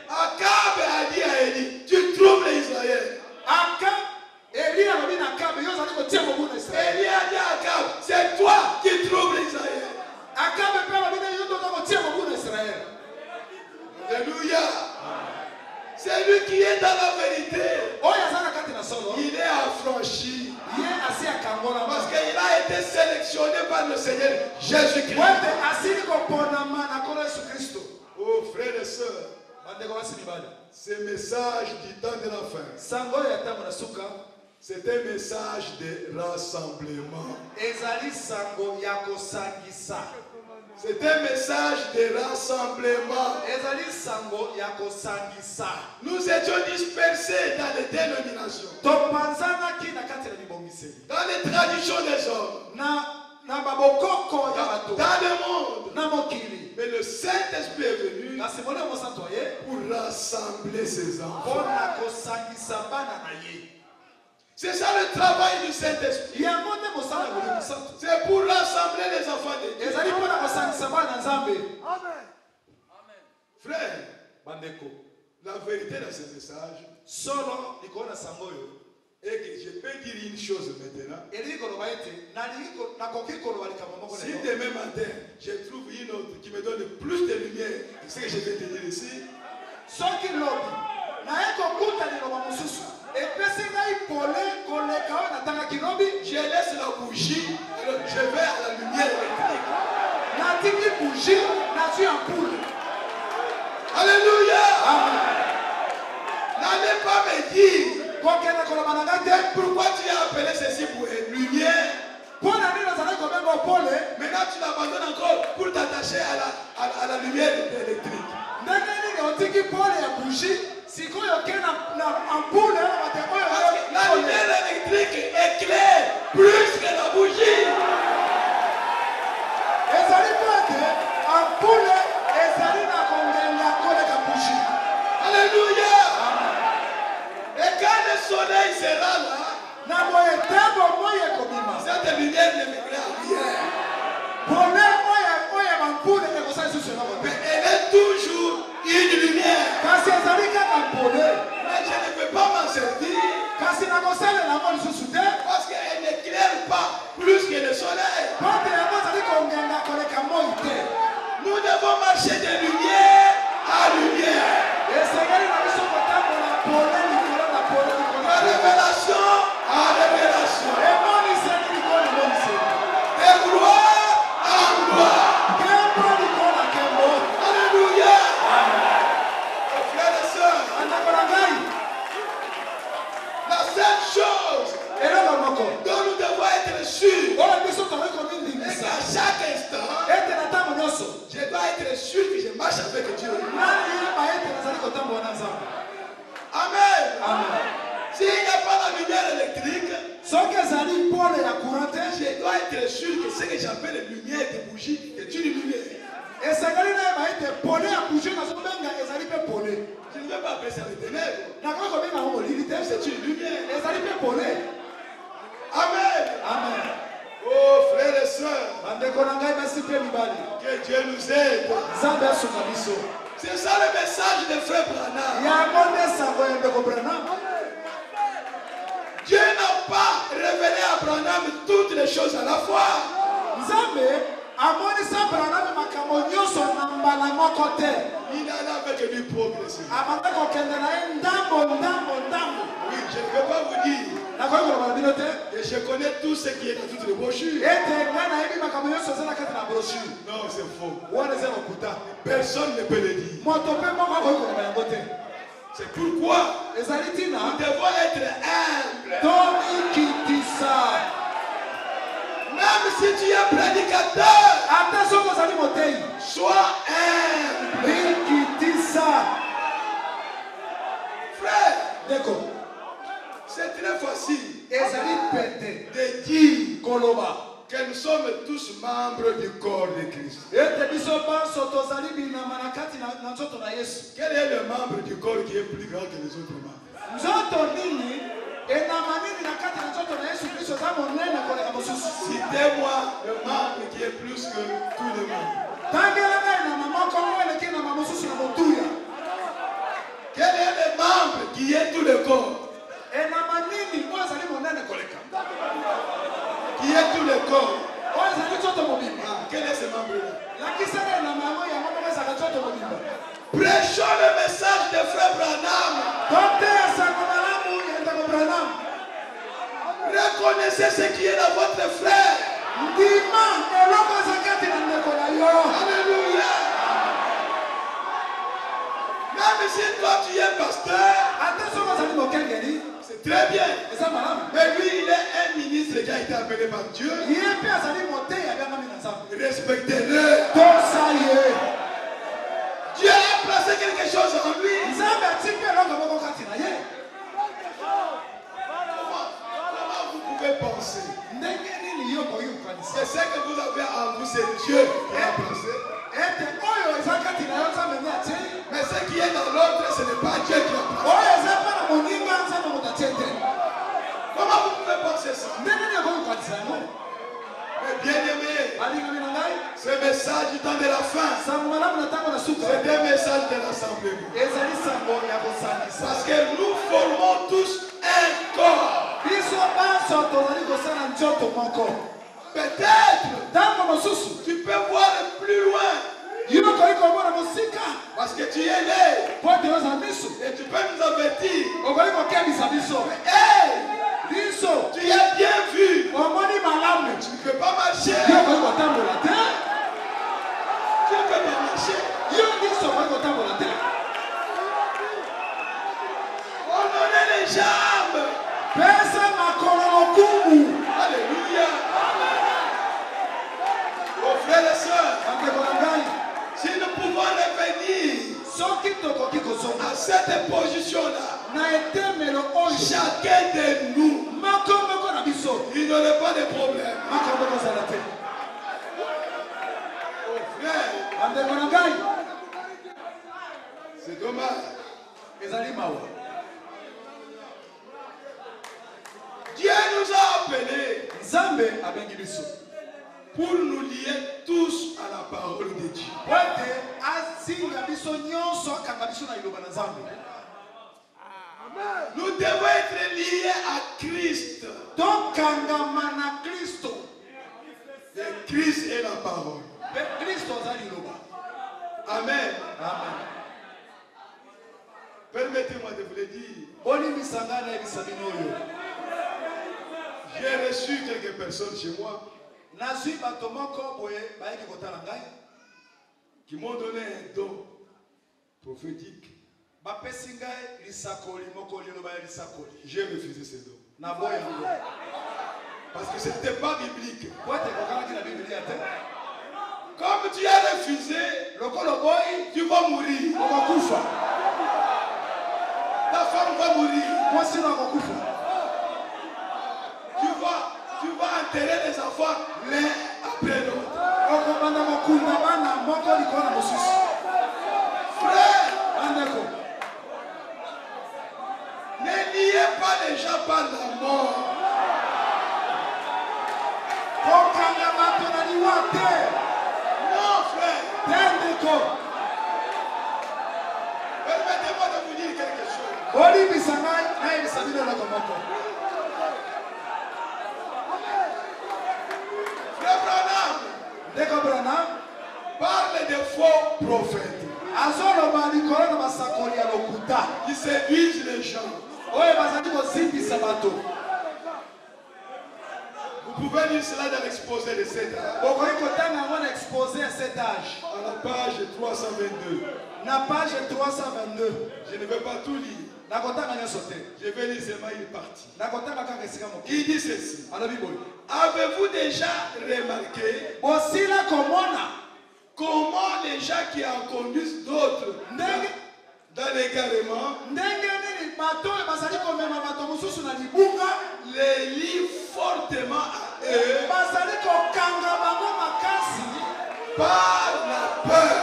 Akab a dit à Élie, tu troubles Israël. Élie a dit à Akab, c'est toi qui troubles Israël. Alléluia. C'est lui qui est dans la vérité. Il est affranchi. Parce qu'il a été sélectionné par le Seigneur Jésus-Christ. Oh frères et sœurs, ce message du temps de la fin, C'est un message de rassemblement. C'est un message de rassemblement. Nous étions dispersés dans les dénominations, dans les traditions des hommes, dans le monde. Mais le Saint-Esprit est venu pour rassembler ses enfants. C'est ça le travail du Saint-Esprit. C'est pour rassembler les enfants de Dieu. Amen. Frère, la vérité dans ce message est que je peux dire une chose maintenant. Si demain matin je trouve une autre qui me donne plus de lumière que ce que je vais te dire ici, je laisse la bougie, je vais à la lumière électrique. Alléluia. N'allez pas me dire pourquoi tu as appelé ceci pour une lumière. Maintenant tu l'abandonnes encore pour t'attacher à la lumière électrique. La lumière électrique éclaire plus que la bougie. Alléluia. Et quand le soleil sera là, cette lumière ne m'éclaire rien. Mais elle est toujours une lumière. Mais je ne peux pas m'en servir parce qu'elle n'éclaire pas plus que le soleil. Nous devons marcher de lumière à lumière. De révélation à révélation. De gloire à gloire. Alléluia. Frères et sœurs, la seule chose dont nous devons être sûrs, c'est qu'à chaque instant, je dois être sûr que je marche avec Dieu. Amen. S'il n'y a pas la lumière électrique, je dois être sûr que ce que j'appelle lumière de bougie est une lumière. Je ne veux pas appeler ça les ténèbres. C'est une lumière. Amen. Oh frères et sœurs, que Dieu nous aide. C'est ça le message de Frère Branham. Dieu n'a pas révélé à Branham toutes les choses à la fois. Il alla avec lui progressivement. Oui, je ne peux pas vous dire que je connais tout ce qui est dans toutes les brochures. Non, c'est faux. Personne ne peut le dire. C'est pourquoi nous devons être humbles. Même si tu es prédicateur, sois humble. Frère, c'est très facile de dire que nous sommes tous membres du corps de Christ. Quel est le membre du corps qui est plus grand que les autres membres? Citez-moi le membre qui est plus que tous les membres. Quel est le membre qui est tout le corps? Qui est tout le corps? Quel est ce membre-là? Prêchons le message de Frère Branham. Reconnaissez ce qui est dans votre frère. Alléluia. Même si toi tu es pasteur, c'est Très bien. Mais lui, il est un ministre qui a été appelé par Dieu. Respectez-le. Dieu a placé quelque chose en lui. Comment vous pouvez penser? C'est ce que vous avez en vous, c'est Dieu qui l'a placé. Mais ce qui est dans l'autre, ce n'est pas Dieu qui l'a placé. Comment vous pouvez penser ça? Mais bien aimé, ce message du temps de la fin, c'est un message de l'assemblement. Parce que nous formons tous un corps. Peut-être tu peux voir plus loin. Parce que tu es né. Et tu peux nous avertir. Hey, tu es bien vu. Tu ne peux pas marcher. Tu ne peux pas marcher. On en est les jambes. Alléluia. Mon frère et soeur, si nous pouvons revenir à cette position-là, chacun de nous, il n'aurait pas de problème. Oh frère, c'est dommage. Dieu nous a appelés pour nous lier tous à la parole de Dieu. Nous devons être liés à Christ. Et Christ est la parole. Amen. Permettez-moi de vous le dire. J'ai reçu quelques personnes chez moi qui m'ont donné un don prophétique. J'ai refusé ce don. Parce que ce n'était pas biblique. Comme tu as refusé, tu vas mourir. Ta femme va mourir. Tu vas enterrer les enfants l'un après l'autre. Frère, ne liez pas les gens par la mort. Non, frère. Permettez-moi de vous dire quelque chose. Frère Branham parle de faux prophètes qui séduisent les gens. Vous pouvez lire cela dans l'exposé de cet âge. À la page 322. Je ne vais pas tout lire. Je vais lire seulement une partie. Il dit ceci. Avez-vous déjà remarqué comment les gens qui en conduisent d'autres dans l'égarement les lient fortement à eux par la peur.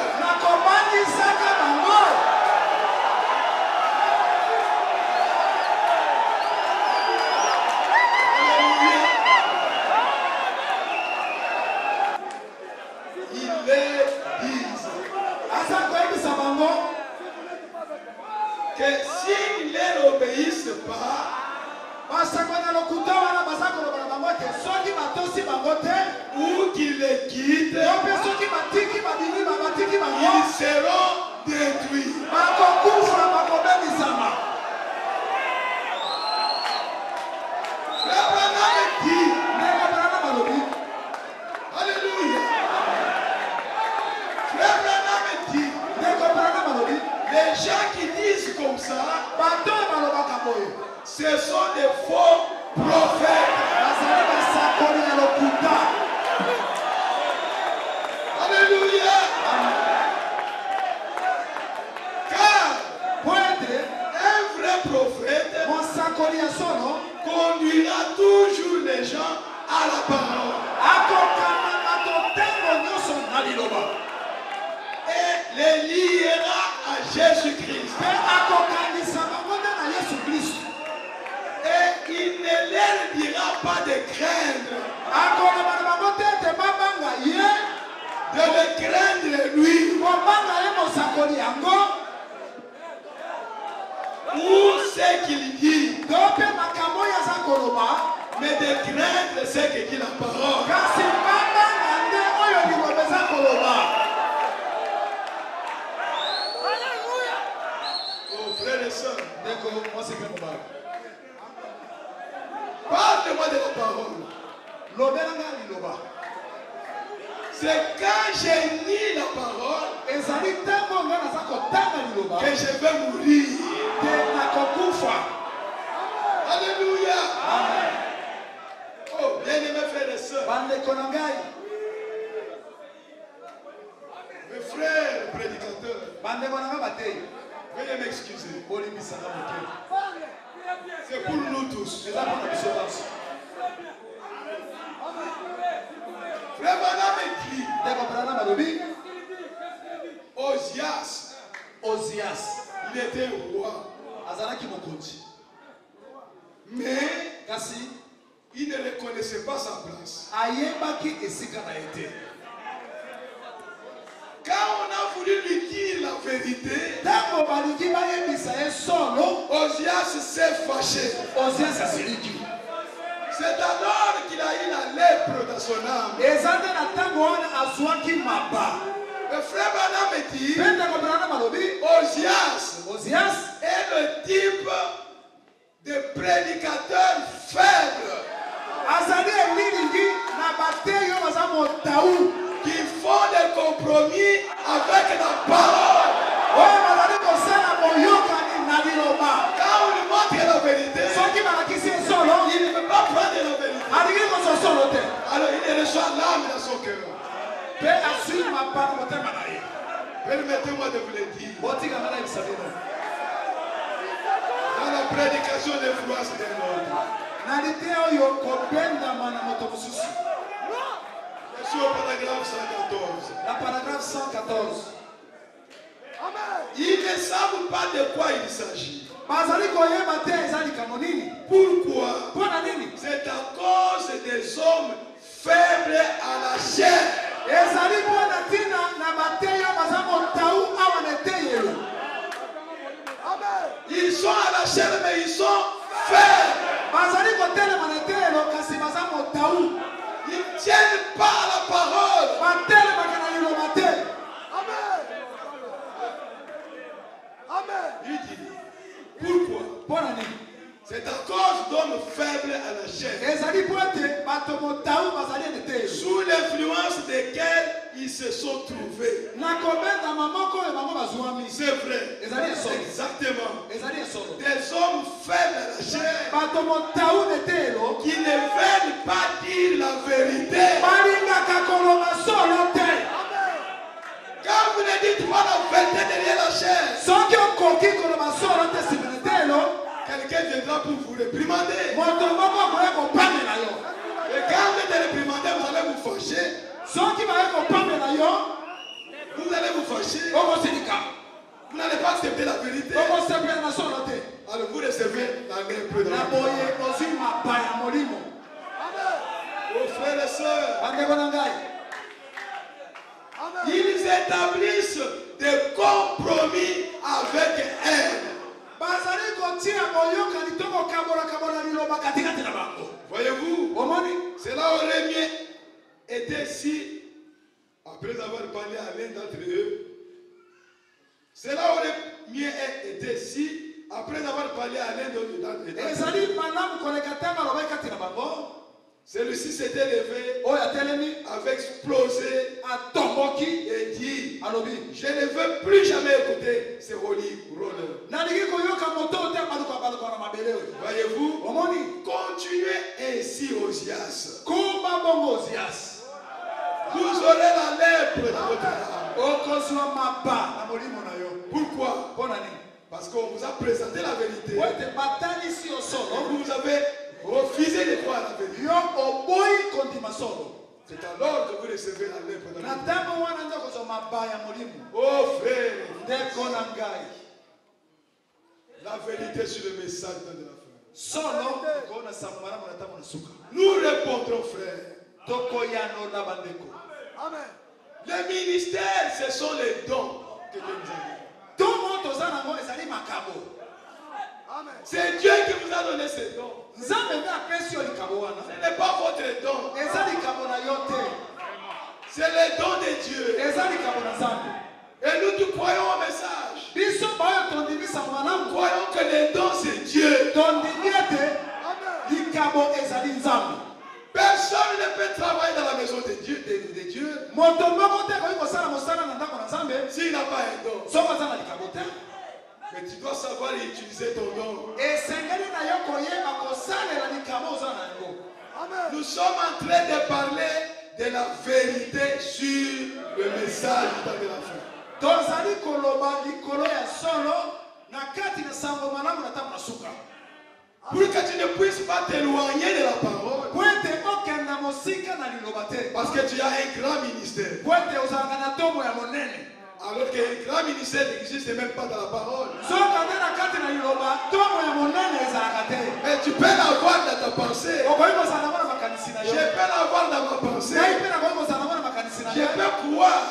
Que s'ils ne leur obéissent pas, ou qu'ils les quittent, ils seront détruits. Abraham dit, alléluia. Abraham dit, les gens qui disent comme ça, ce Ce sont des faux prophètes. Alléluia. Car un vrai prophète conduira toujours les gens à la parole. Et les liera à Jésus-Christ. Et il ne leur dira pas de craindre. De le craindre lui. Ou ce qu'il dit. Mais de craindre ce que dit la parole. Oh frères et sœurs, parle-moi de la parole. C'est quand j'ai nié la parole que je vais mourir. Alléluia. Amen. Oh, bien-aimés frères et sœurs, mes frères prédicateurs, veuillez m'excuser. C'est pour nous tous. Frère Branham écrit, Osias, il était roi. Mais il ne reconnaissait pas sa place. Quand on a voulu lui dire la vérité, Osias s'est fâché. C'est alors qu'il a eu la lèpre dans son âme. Le frère Branham dit, Osias est le type de prédicateur faible qui font des compromis avec la parole. Quand on lui montre la vérité, il ne peut pas prendre la vérité. Alors il reçoit l'âme dans son cœur. Permettez-moi de vous le dire. Dans la prédication des influence d'un autre. Je suis au paragraphe 114. La paragraphe 114. Ils ne savent pas de quoi il s'agit. Pourquoi? C'est à cause des hommes faibles à la chair. Ils sont à la chair, mais ils sont faibles. Ils ne tiennent pas à la parole. Il dit, pourquoi? C'est à cause d'hommes faibles à la chair, sous l'influence desquels ils se sont trouvés. C'est vrai. Exactement. Des hommes faibles à la chair qui ne veulent pas dire la vérité. Quand vous ne dites pas la vérité derrière la chair, quelqu'un viendra pour vous réprimander. Et quand vous êtes réprimandé, vous allez vous fâcher. Vous allez vous fâcher. Vous n'allez pas accepter la vérité. Alors vous recevez la grève peu de la oh frères et sœurs, ils établissent des compromis avec elle. Voyez-vous, cela aurait mieux été si, après avoir parlé à l'un d'entre eux, cela aurait mieux été si, après avoir parlé à l'un d'entre eux, celui-ci s'était levé, avait explosé et dit, je ne veux plus jamais écouter ces holy rollers. Voyez-vous, Osias. Vous aurez la lèpre de votre âme. Pourquoi? Parce qu'on vous a présenté la vérité. Donc vous avez refusé de croire la vérité. C'est alors que vous recevez la lèpre de votre âme. Oh frère, la vérité sur le message de la fin. Nous répondrons, frère. Amen. Les ministères, ce sont les dons que Dieu nous a donnés. C'est Dieu qui vous a donné ces dons. Ce n'est pas votre don. C'est les dons de Dieu. Et nous croyons au message. Nous croyons que les dons c'est Dieu. Personne ne peut travailler dans la maison de Dieu, s'il n'a pas un don. Mais tu dois savoir utiliser ton don. Nous sommes en train de parler de la vérité sur le message de la fin. Pour que tu ne puisses pas t'éloigner de la parole. Parce que tu as un grand ministère. Alors qu'un grand ministère n'existe même pas dans la parole. Mais tu peux l'avoir dans ta pensée. Je peux l'avoir dans ma pensée. Je peux croire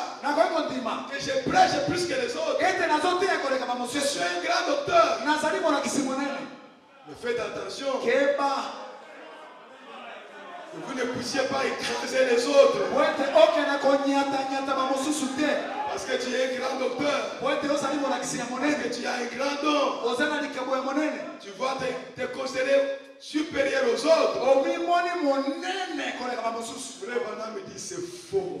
que je prêche plus que les autres. Je suis un grand docteur. Mais faites attention que vous ne puissiez pas écraser les autres. Parce que tu es un grand docteur. Parce que tu as un grand don. Tu vas te considérer supérieur aux autres. Frère Branham me dit c'est faux.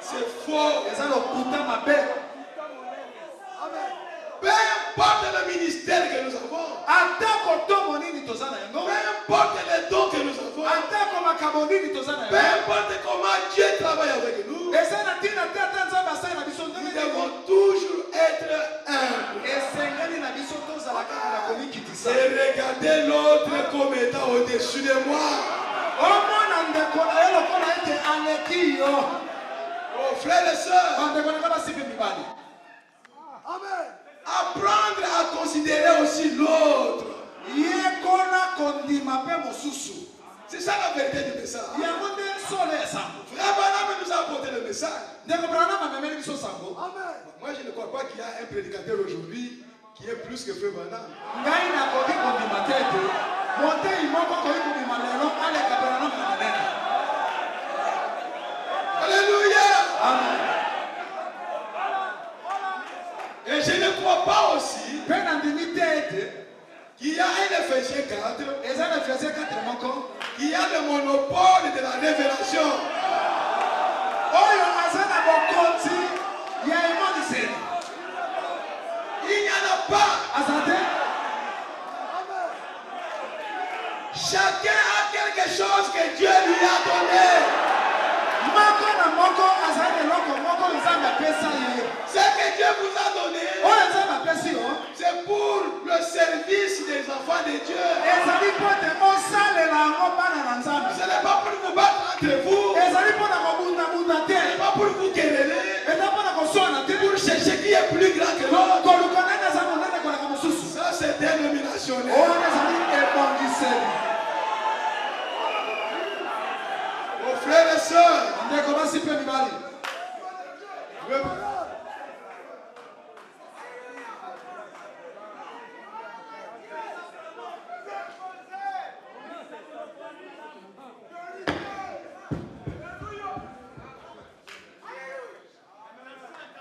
C'est faux. Peu importe le ministère que nous avons, peu importe les dons que nous avons, peu importe comment Dieu travaille avec nous, nous devons toujours être humbles et regarder l'autre comme étant au-dessus de moi. Oh frères et sœurs, amen. Apprendre à considérer aussi l'autre. C'est ça la vérité du message. Frère Branham nous a apporté le message. Amen. Moi je ne crois pas qu'il y a un prédicateur aujourd'hui qui est plus que Frère Branham. Alléluia. Amen. Et je ne crois pas aussi qu'il y a un Éphésiens 4 qui a le monopole de la révélation. Il n'y en a pas. Chacun a quelque chose que Dieu lui a donné. Ce que Dieu vous a donné, c'est pour le service des enfants de Dieu. Ce n'est pas pour vous battre entre vous. Ce n'est pas pour vous quereller. Pour chercher qui est plus grand que l'autre. Ça c'est dénominationnel. Vos frères et sœurs,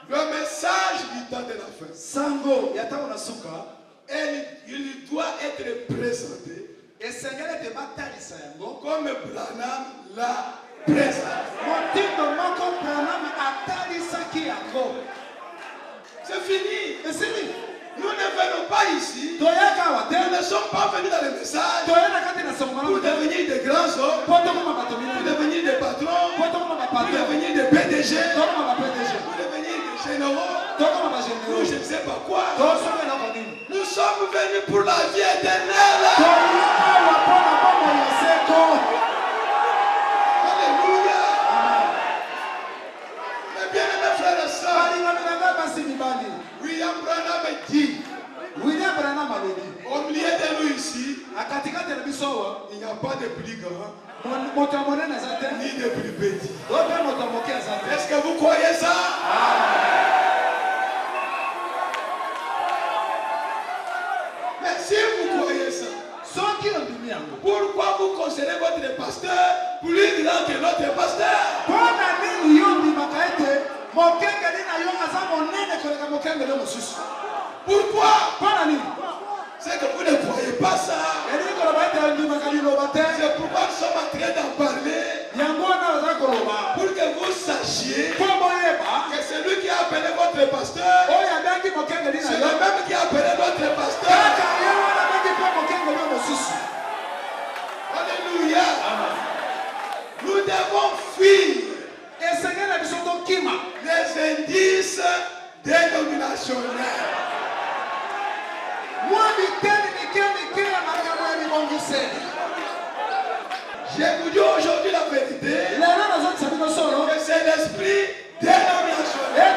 le message du temps de la fin, il doit être présenté comme Branham l'a présenté. C'est fini. Nous ne venons pas ici. Nous ne sommes pas venus dans le message pour devenir des grands hommes, pour devenir des patrons, pour devenir des PDG, pour devenir des généraux, ou je ne sais pas quoi. Nous sommes venus pour la vie éternelle. Alléluia. Mes bien-aimés frères et sœurs, William Branham dit, au milieu de nous ici, il n'y a pas de plus grand ni de plus petit. Est-ce que vous croyez ça? Mais si vous croyez ça, pourquoi vous considérez votre pasteur plus grand que notre pasteur? Pourquoi? C'est que vous ne croyez pas ça. C'est pourquoi nous sommes en train d'en parler. Pour que vous sachiez que celui qui a appelé votre pasteur, c'est le même qui a appelé notre pasteur. Alléluia. Nous devons fuir les indices dénominationnels. Je vous dis aujourd'hui la vérité, que c'est l'esprit dénominationnel.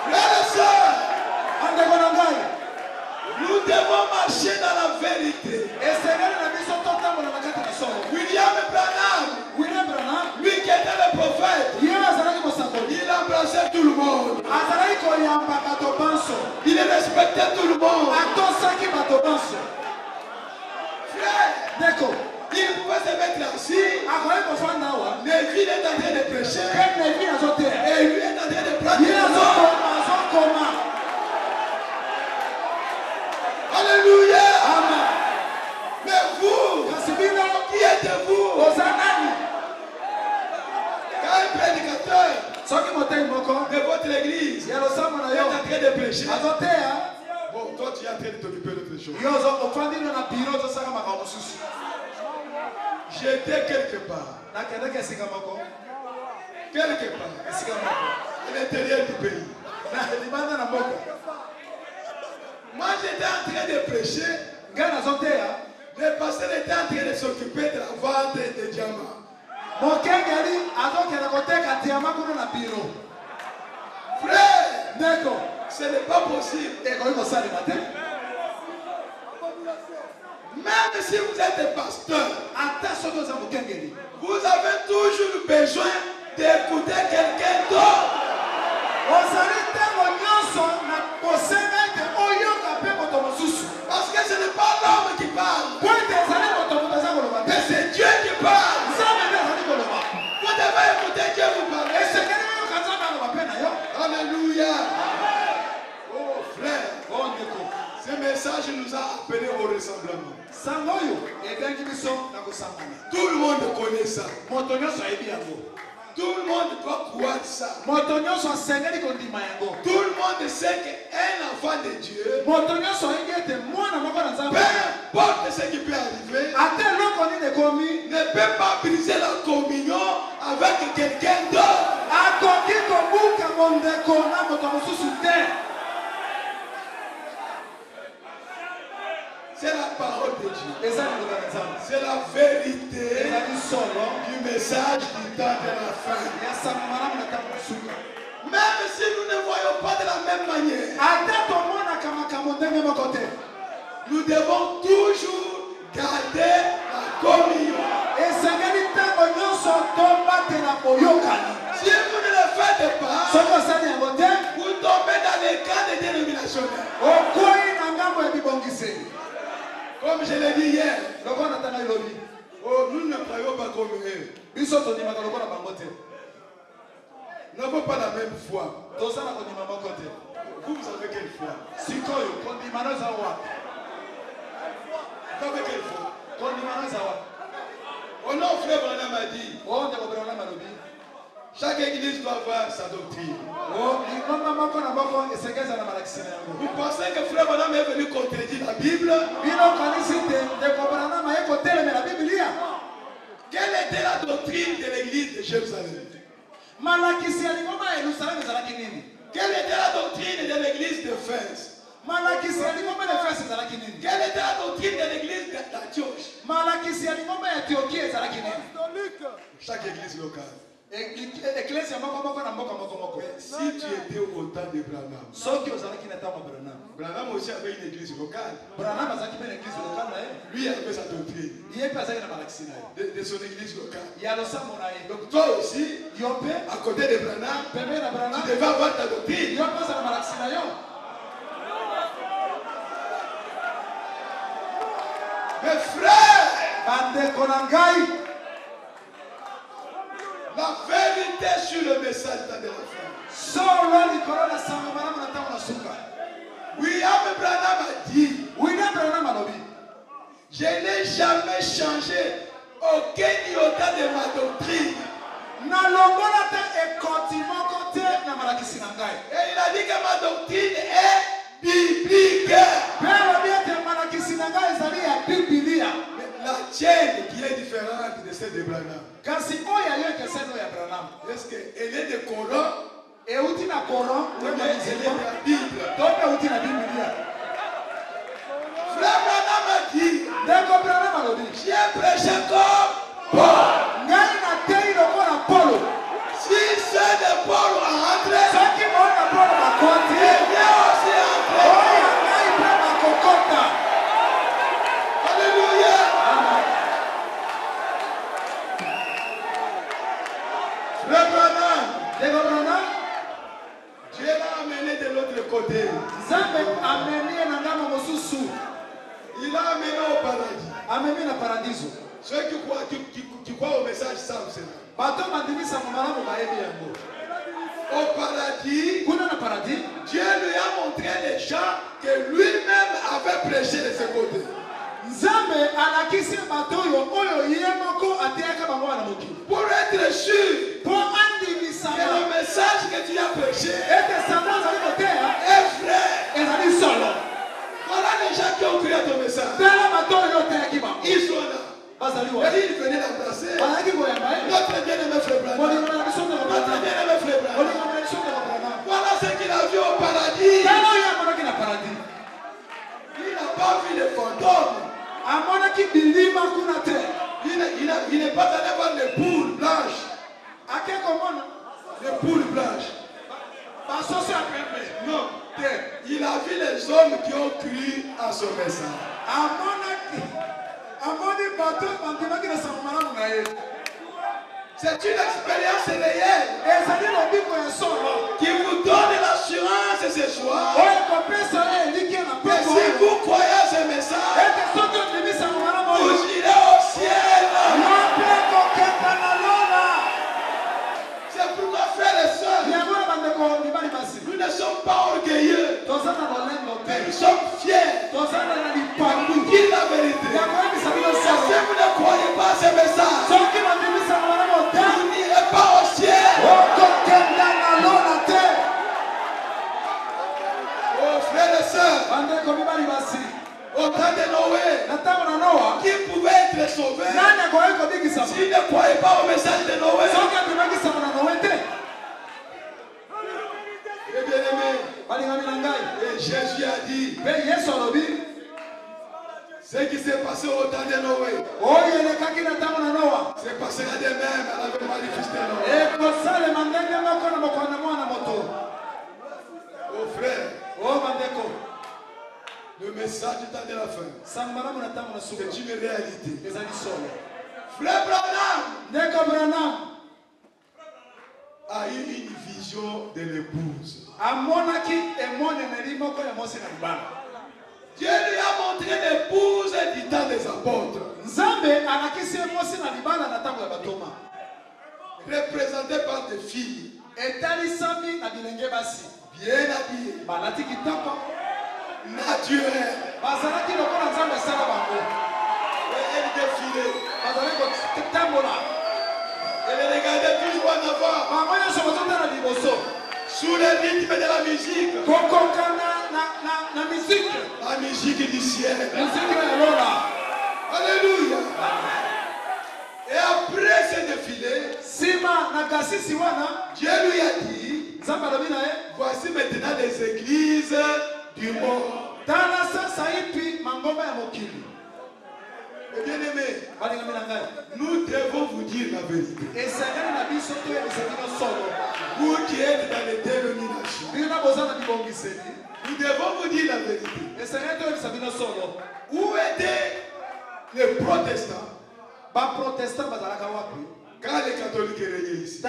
Frères et sœurs, nous devons marcher dans la vérité. William Branham, lui qui était le prophète, il embrassait tout le monde. Il respectait tout le monde. Frère, il pouvait se mettre assis. Lévi est en train de prêcher. Et lui est en train de prêcher. Alléluia. Mais vous, qui êtes-vous? Quand un prédicateur de votre église est en train de prêcher, bon, toi tu es en train de t'occuper d'autre chose. J'étais quelque part. Quelque part. À l'intérieur du pays. Moi j'étais en train de prêcher. Le pasteur était en train de s'occuper de la vente des diamants. Frère, ce n'est pas possible. Même si vous êtes pasteur, vous avez toujours besoin d'écouter quelqu'un d'autre. Parce que ce n'est pas l'homme qui parle, mais c'est Dieu qui parle. Vous devez écouter Dieu vous parler. Alléluia. Oh frère, ce message nous a appelés au rassemblement. Tout le monde connaît ça. Tout le monde doit croire ça. Tout le monde sait qu'un enfant de Dieu, peu importe ce qui peut arriver, ne peut pas briser la communion avec quelqu'un d'autre. C'est la parole de Dieu. C'est la vérité du message du temps de la fin. Même si nous ne voyons pas de la même manière, nous devons toujours garder la communion. Si vous ne le faites pas, vous tombez dans les cas de dénominationnels. Comme je l'ai dit hier, oh, nous ne croyons pas comme eux. Nous n'avons pas la même foi. Vous avez quelle foi? Vous avez quelle foi? Oh non, frère Branham a dit. Chaque église doit avoir sa doctrine. Vous pensez que frère Branham est venu contredire la Bible? Quelle était la doctrine de l'église de Jérusalem? Quelle était la doctrine de l'église d'Éphèse? Quelle était la doctrine de l'église d'Antioche? Chaque église locale. Si tu étais au temps de Branham, Branham aussi avait une église locale. Lui avait sa doctrine de son église locale. Donc toi aussi, à côté de Branham, tu devais avoir ta doctrine. Mes frères, la vérité sur le message de la fin. William Branham a dit, je n'ai jamais changé aucun iota de ma doctrine. Et il a dit que ma doctrine est biblique. La tienne qui est différente de celle de Branham. Est-ce qu'elle est de Coran? Elle est de la Bible. Frère Branham a dit, j'ai prêché comme Paul. Si c'est de Paul à entrer, il vient aussi entrer. Alléluia. Frère Branham, Dieu l'a amené de l'autre côté. Il l'a amené au paradis. Ceux qui croient au message savent cela. Au paradis, Dieu lui a montré les gens que lui-même avait prêché de ce côté. Pour être sûr que le message que tu as prêché est vrai. Voilà les gens qui ont créé ton message. Ils sont là. Et il venait l'embrasser. Notre bien-aimé frère Branham. Notre bien-aimé frère Branham. Voilà ce qu'il a vu au paradis. Il n'a pas vu les fantômes. Il n'est pas allé voir les poules blanches. Les poules blanches. Non. Il a vu les hommes qui ont cru à son message. C'est une expérience réelle qui vous donne l'assurance ce soir. Et si vous croyez à ce message, vous irez au ciel. C'est pourquoi, frères et sœurs, nous ne sommes pas orgueilleux, mais nous sommes fiers pour dire la vérité. Si vous ne croyez pas à ce message, vous n'irez pas au ciel. Oh frères et sœurs, au temps de Noé, qui pouvait être sauvé s'il ne croyait pas au message de Noé? Et bien aimé, et Jésus a dit, ce qui s'est passé au temps de Noé c'est passé là de même à l'avènement du Fils de l'homme. Oh frère, le message du temps de la fin, c'est une réalité. Frère Branham a eu une vision de l'épouse. Dieu lui a montré l'épouse du temps des apôtres, représentée par des filles bien habillées, naturelles. Et elle défiler. Et les regarder toujours en avant. Sous le rythme de la musique. La musique du ciel. Alléluia. Et après ce défilé, Dieu lui a dit, voici maintenant les églises du monde. Et bien aimé, nous devons vous dire la vérité. Vous qui êtes dans les dénominations, nous devons vous dire la vérité. Où étaient les protestants quand les catholiques régnaient ici?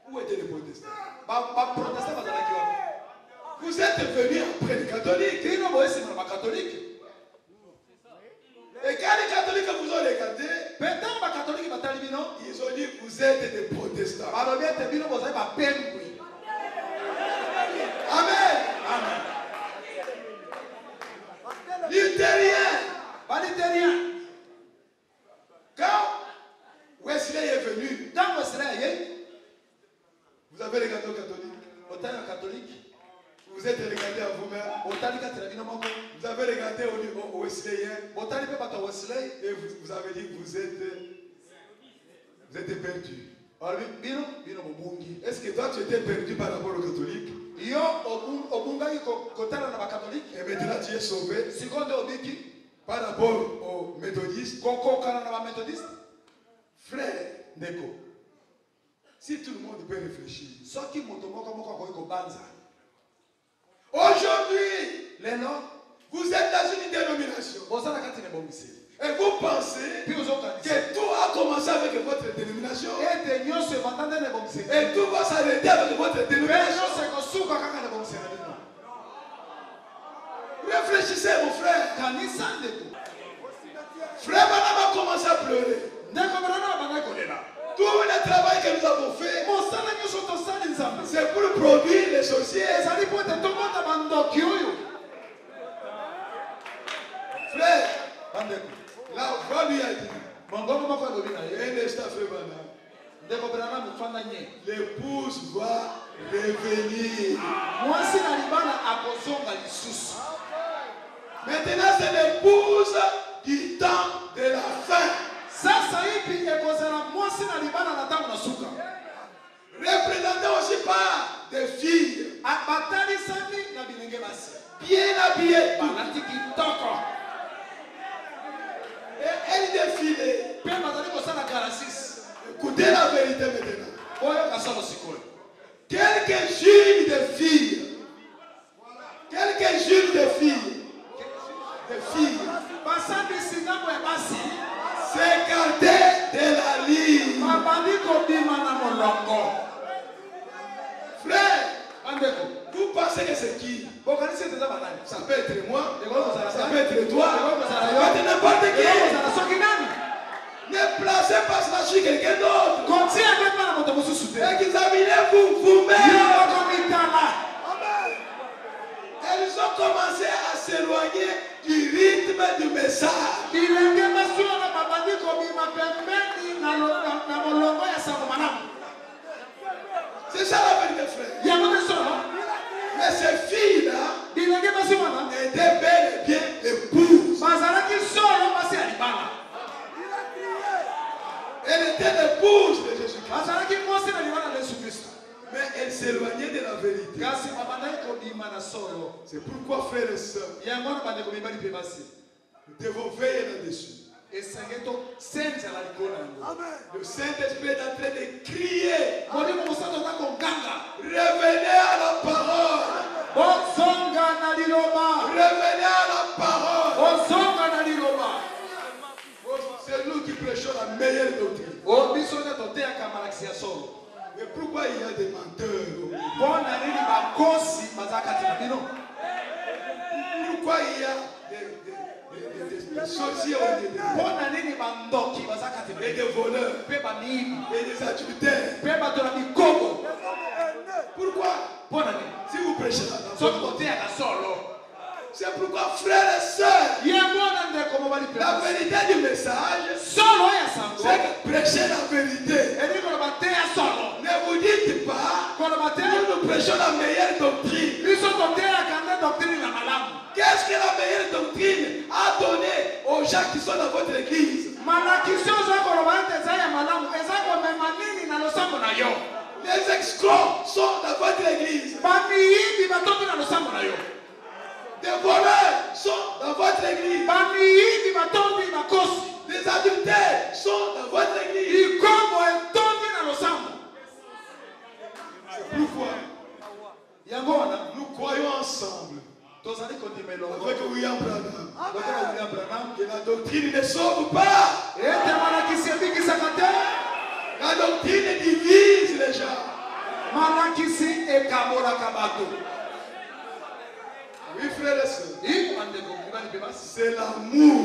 Où étaient les protestants? Vous êtes venus après les catholiques. Et quand les catholiques vous ont regardé, ils ont dit vous êtes des protestants. Amen. Luthérien. Quand Wesley est venu, vous avez regardé aux catholiques. Vous êtes regardé à vous-même. Vous avez regardé au Wesleyens. Et vous avez dit que vous êtes perdu. Est-ce que toi tu étais perdu par rapport aux catholiques? Et maintenant tu es sauvé par rapport aux méthodistes. Frère, si tout le monde peut réfléchir. Aujourd'hui, vous êtes dans une dénomination. Et vous pensez que tout a commencé avec votre dénomination. Et tout va s'arrêter avec votre dénomination. Réfléchissez, mon frère. Frère Madame a commencé à pleurer. Tout le travail que nous avons fait, c'est pour produire les sorciers. Frère, la voix lui a dit, l'épouse va revenir. Maintenant, c'est l'épouse du temps de la fin. Représenté aussi par des filles bien habillées. Et elle défilait. Écoutez la vérité maintenant. Quelques jeunes de filles. S'écartaient de la ligne. Frère, vous pensez que c'est qui? Ça peut être moi, ça peut être toi, ça peut être n'importe qui. Ne placez pas cela chez quelqu'un d'autre. Examinez-vous vous-même. Elles ont commencé à s'éloigner du rythme du message. C'est ça la vérité, frère. Mais ces filles-là étaient bel et bien épouses. Elle était l'épouse de Jésus-Christ. Mais elle s'éloignait de la vérité. C'est pourquoi, frères et sœurs, nous devons veiller là-dessus. Le Saint-Esprit est en train de crier. Revenez à la parole. Revenez à la parole. C'est nous qui prêchons la meilleure doctrine. Mais pourquoi il y a des menteurs? Pourquoi il y a des sorciers et des voleurs et des adultères? Pourquoi? Si vous prêchez la parole, C'est pourquoi, frères et sœurs, la vérité du message, c'est que prêcher la vérité. Ne vous dites pas, nous prêchons la meilleure doctrine. Qu'est-ce que la meilleure doctrine a donné aux gens qui sont dans votre église? Les escrocs sont dans votre église. Des voleurs sont dans votre église. Les adultères sont dans votre église. C'est pourquoi nous croyons ensemble avec William Branham que la doctrine ne sauve pas. La doctrine divise les gens. Oui, frères et sœurs, c'est l'amour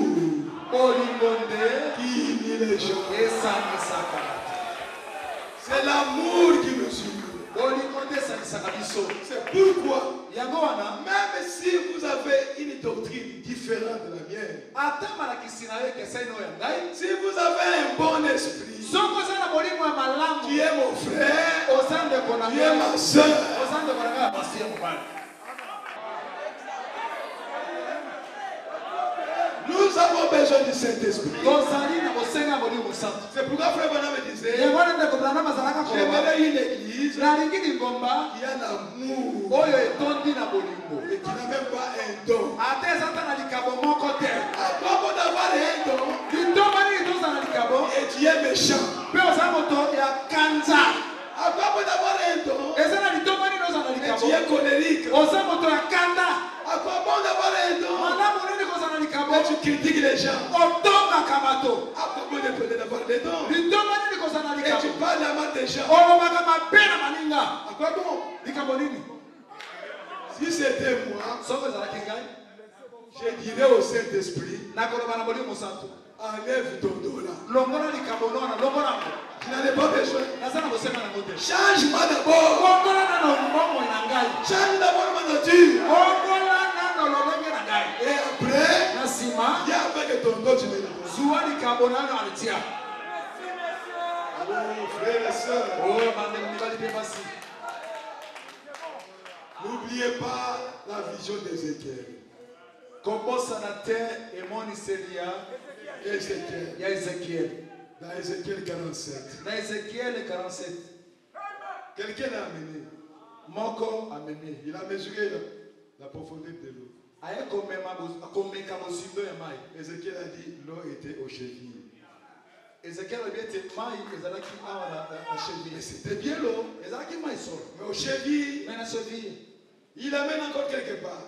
qui unit les gens. C'est l'amour qui me suit. C'est pourquoi, même si vous avez une doctrine différente de la mienne, si vous avez un bon esprit, tu es mon frère, tu es ma soeur, nous avons besoin du Saint-Esprit. C'est pourquoi frère Branham me disait, j'aimerais une église qui a l'amour et qui n'a même pas un don. À propos d'avoir un don, et tu es méchant. À propos d'avoir un don, et tu es colérique. À propos d'avoir un don, et tu critiques les gens. À propos d'avoir des dons, et tu parles à mal des gens. À quoi bon? Si c'était moi, je dirais au Saint-Esprit, enlève ton dos là. Je n'en ai pas besoin. Change-moi d'abord. Change d'abord ma nature. Et après, viens avec ton dos, tu me le donnes. Oh, frères et sœurs, n'oubliez pas la vision d'Ézéchiel. Ézéchiel. Dans Ézéchiel 47. Quelqu'un l'a amené. Il a mesuré la profondeur de l'eau. Ézéchiel a dit l'eau était aux chevilles. Et c'était bien l'eau. Mais aux chevilles, il amène encore quelque part.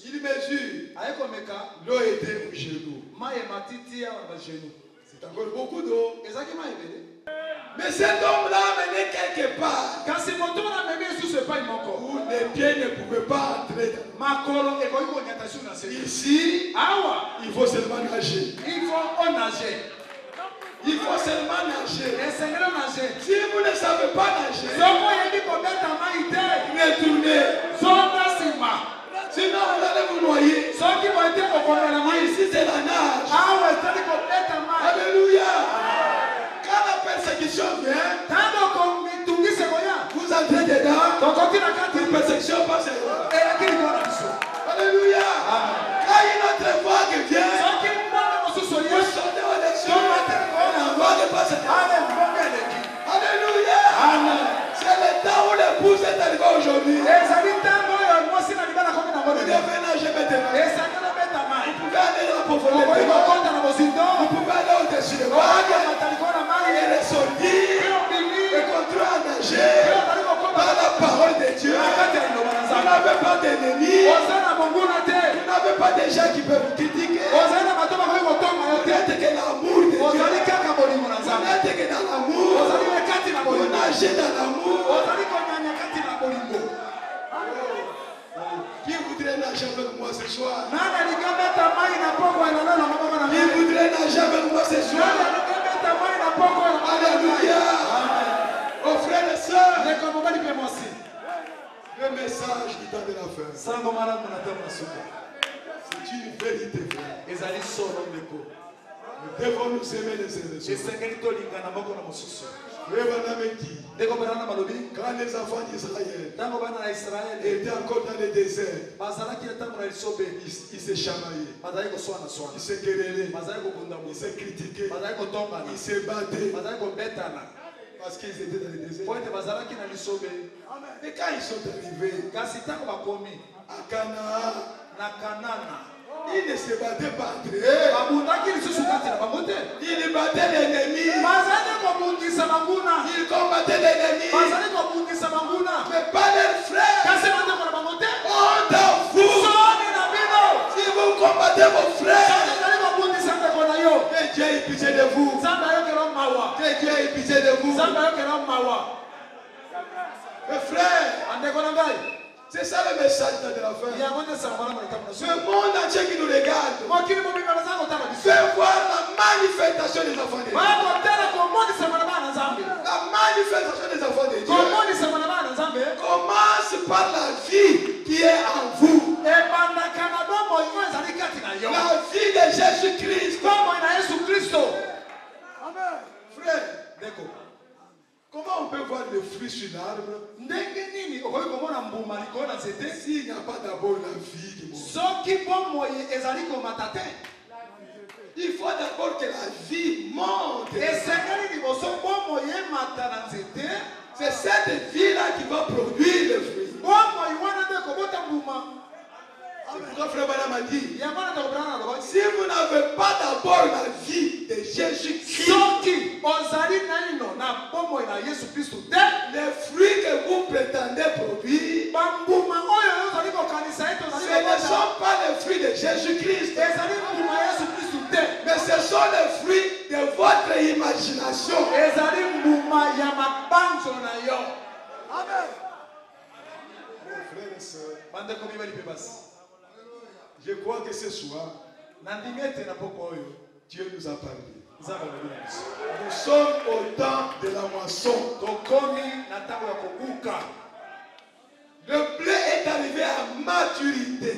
Il mesure. L'eau était au genou. C'est encore beaucoup d'eau. Mais cet homme-là a mené quelque part où les pieds ne pouvaient pas entrer. Ici, il faut seulement nager. Il faut seulement nager. Si vous ne savez pas nager, retournez. Sinon vous allez vous noyer. Ici c'est la nage. Alléluia. Quand la persécution vient, vous entrez dedans. La persécution passe. Alléluia. Quand une autre vague vient, vous sortez au-dessus. La vague passe. Alléluia. C'est le temps où l'épouse est arrivée aujourd'hui. Vous devez nager maintenant. Vous pouvez aller dans la profondeur. Vous pouvez aller au-dessus de vagues et ressortir et continuer à nager par la parole de Dieu. Vous n'avez pas d'ennemis. Vous n'avez pas de gens qui peuvent vous critiquer. Vous n'êtes que l'amour de Dieu. Vous n'êtes que dans l'amour. Vous nagez dans l'amour. Qui voudrait nager avec moi ce soir? Qui voudrait nager avec moi ce soir? Alléluia. Oh frères et sœurs, le Le message du temps de la fin. C'est une vérité vraie. Nous devons nous aimer les uns les autres. Quand les enfants d'Israël étaient encore dans le désert, ils se chamaillaient, ils se querellaient, ils se critiquaient, ils se battaient parce qu'ils étaient dans le désert. Et quand ils sont arrivés à Canaan, ils ne se battaient pas entre eux. Ils battaient l'ennemi. Ils combattaient l'ennemi. Mais pas leurs frères. Honte à vous. Si vous combattez vos frères, que Dieu ait pitié de vous. Que Dieu ait pitié de vous. Mes frères, c'est ça le message de la fin. Ce monde entier qui nous regarde fait voir la manifestation des enfants de Dieu. La manifestation des enfants de Dieu commence par la vie qui est en vous. La vie de Jésus-Christ. Amen. Frère, comment on peut voir le fruit sur l'arbre s'il n'y a pas d'abord la vie qui monte? Il faut d'abord que la vie monte. C'est cette vie-là qui va produire le fruit. Pourquoi frère Branham a dit, si vous n'avez pas d'abord la vie de Jésus-Christ, les fruits que vous prétendez produire, ce ne sont pas les fruits de Jésus-Christ, mais ce sont les fruits de votre imagination. Amen. Mon frère et soeur, je crois que ce soir, Dieu nous a parlé. Nous sommes au temps de la moisson. Le blé est arrivé à maturité.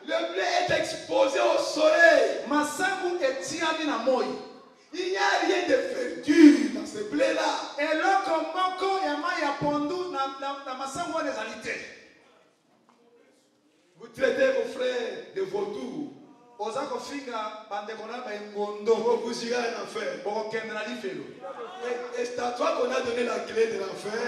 Le blé est exposé au soleil. Il n'y a rien de verdure dans ce blé-là. Vous traitez vos frères de vautours. Vous irez en enfer. Et c'est à toi qu'on a donné la clé de l'enfer.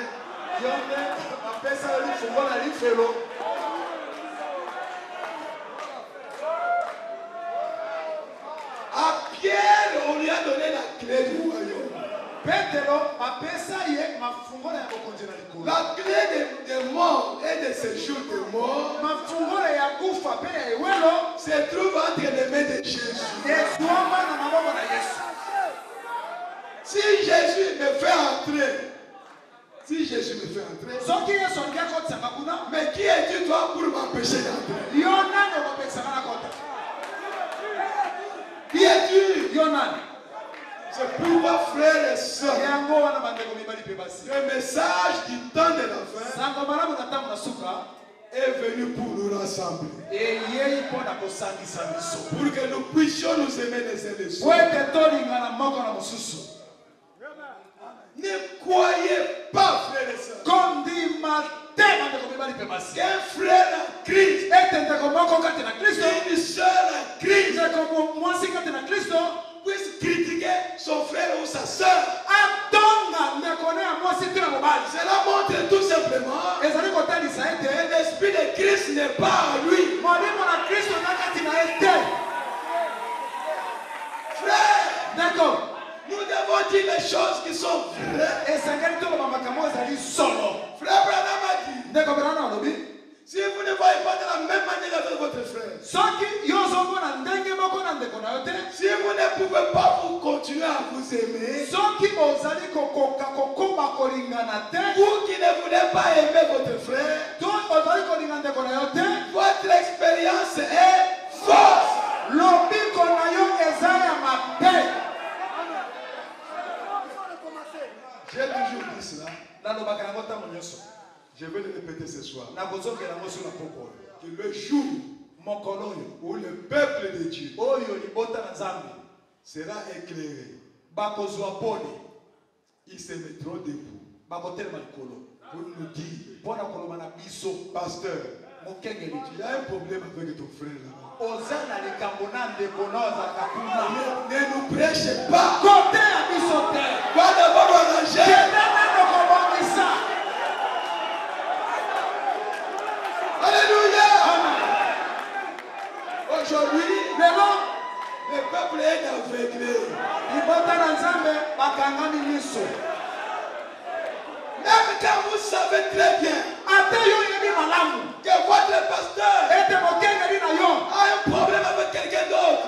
À Pierre, on lui a donné la clé du royaume. La clé des morts et de séjour des morts se trouve entre les mains de Jésus. Si Jésus me fait entrer, mais qui es-tu toi pour m'empêcher d'entrer? Qui es-tu? C'est pourquoi, frères et sœurs, le message du temps de la fin est venu pour nous rassembler. Pour que nous puissions nous aimer les uns les autres. Ne croyez pas, frères et sœurs, qu'un frère en Christ, une sœur en Christ, puisse critiquer son frère ou sa sœur. Cela montre tout simplement que l'esprit de Christ n'est pas en lui. Frère, nous devons dire les choses qui sont vraies. Frère Branham a dit, si vous ne voyez pas de la même manière avec votre frère, si vous ne pouvez pas vous continuer à vous aimer, vous qui ne voulez pas aimer votre frère, votre expérience est fausse. J'ai toujours dit cela. Je vais le répéter ce soir. Que le jour où le peuple de Dieu sera éclairé, ils se mettront debout pour nous dire, pasteur, tu as un problème avec ton frère là. Ne nous prêchez pas. Va d'abord arranger. Alléluia. Aujourd'hui, le peuple est aveuglé. Même quand vous savez très bien que votre pasteur a un problème avec quelqu'un d'autre,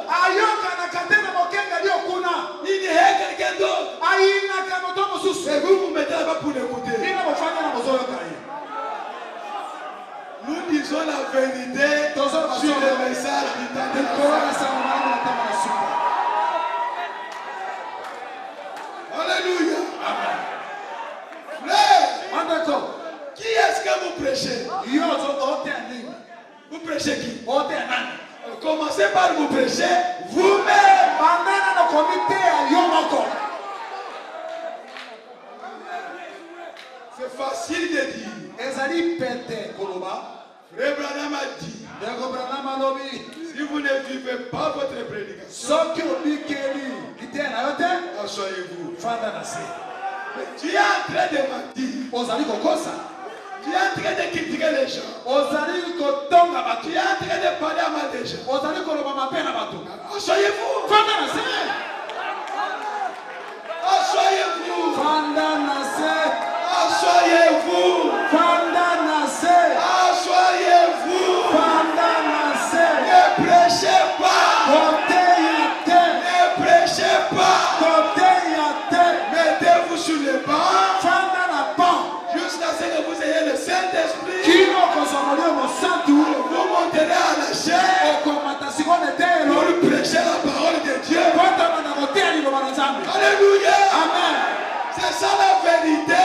il est quelqu'un d'autre, et vous vous mettez là-bas pour l'écouter. Nous disons la vérité sur le message du temps de Alléluia. Amen. Qui est-ce que vous prêchez? Vous prêchez qui? Commencez par vous prêcher vous-même. C'est facile de dire. Frère Branham a dit, si vous ne vivez pas votre prédication, asseyez-vous. Tu es en train de mentir. Tu es en train de critiquer les gens. Tu es en train de parler à mal des gens. Asseyez-vous. Asseyez-vous. Asseyez-vous. Asseyez-vous. Ne prêchez pas. Ne prêchez pas. Mettez-vous sur le banc. Jusqu'à ce que vous ayez le Saint-Esprit. Vous monterez à la chair pour prêcher la parole de Dieu. Alléluia. Amen. C'est ça la vérité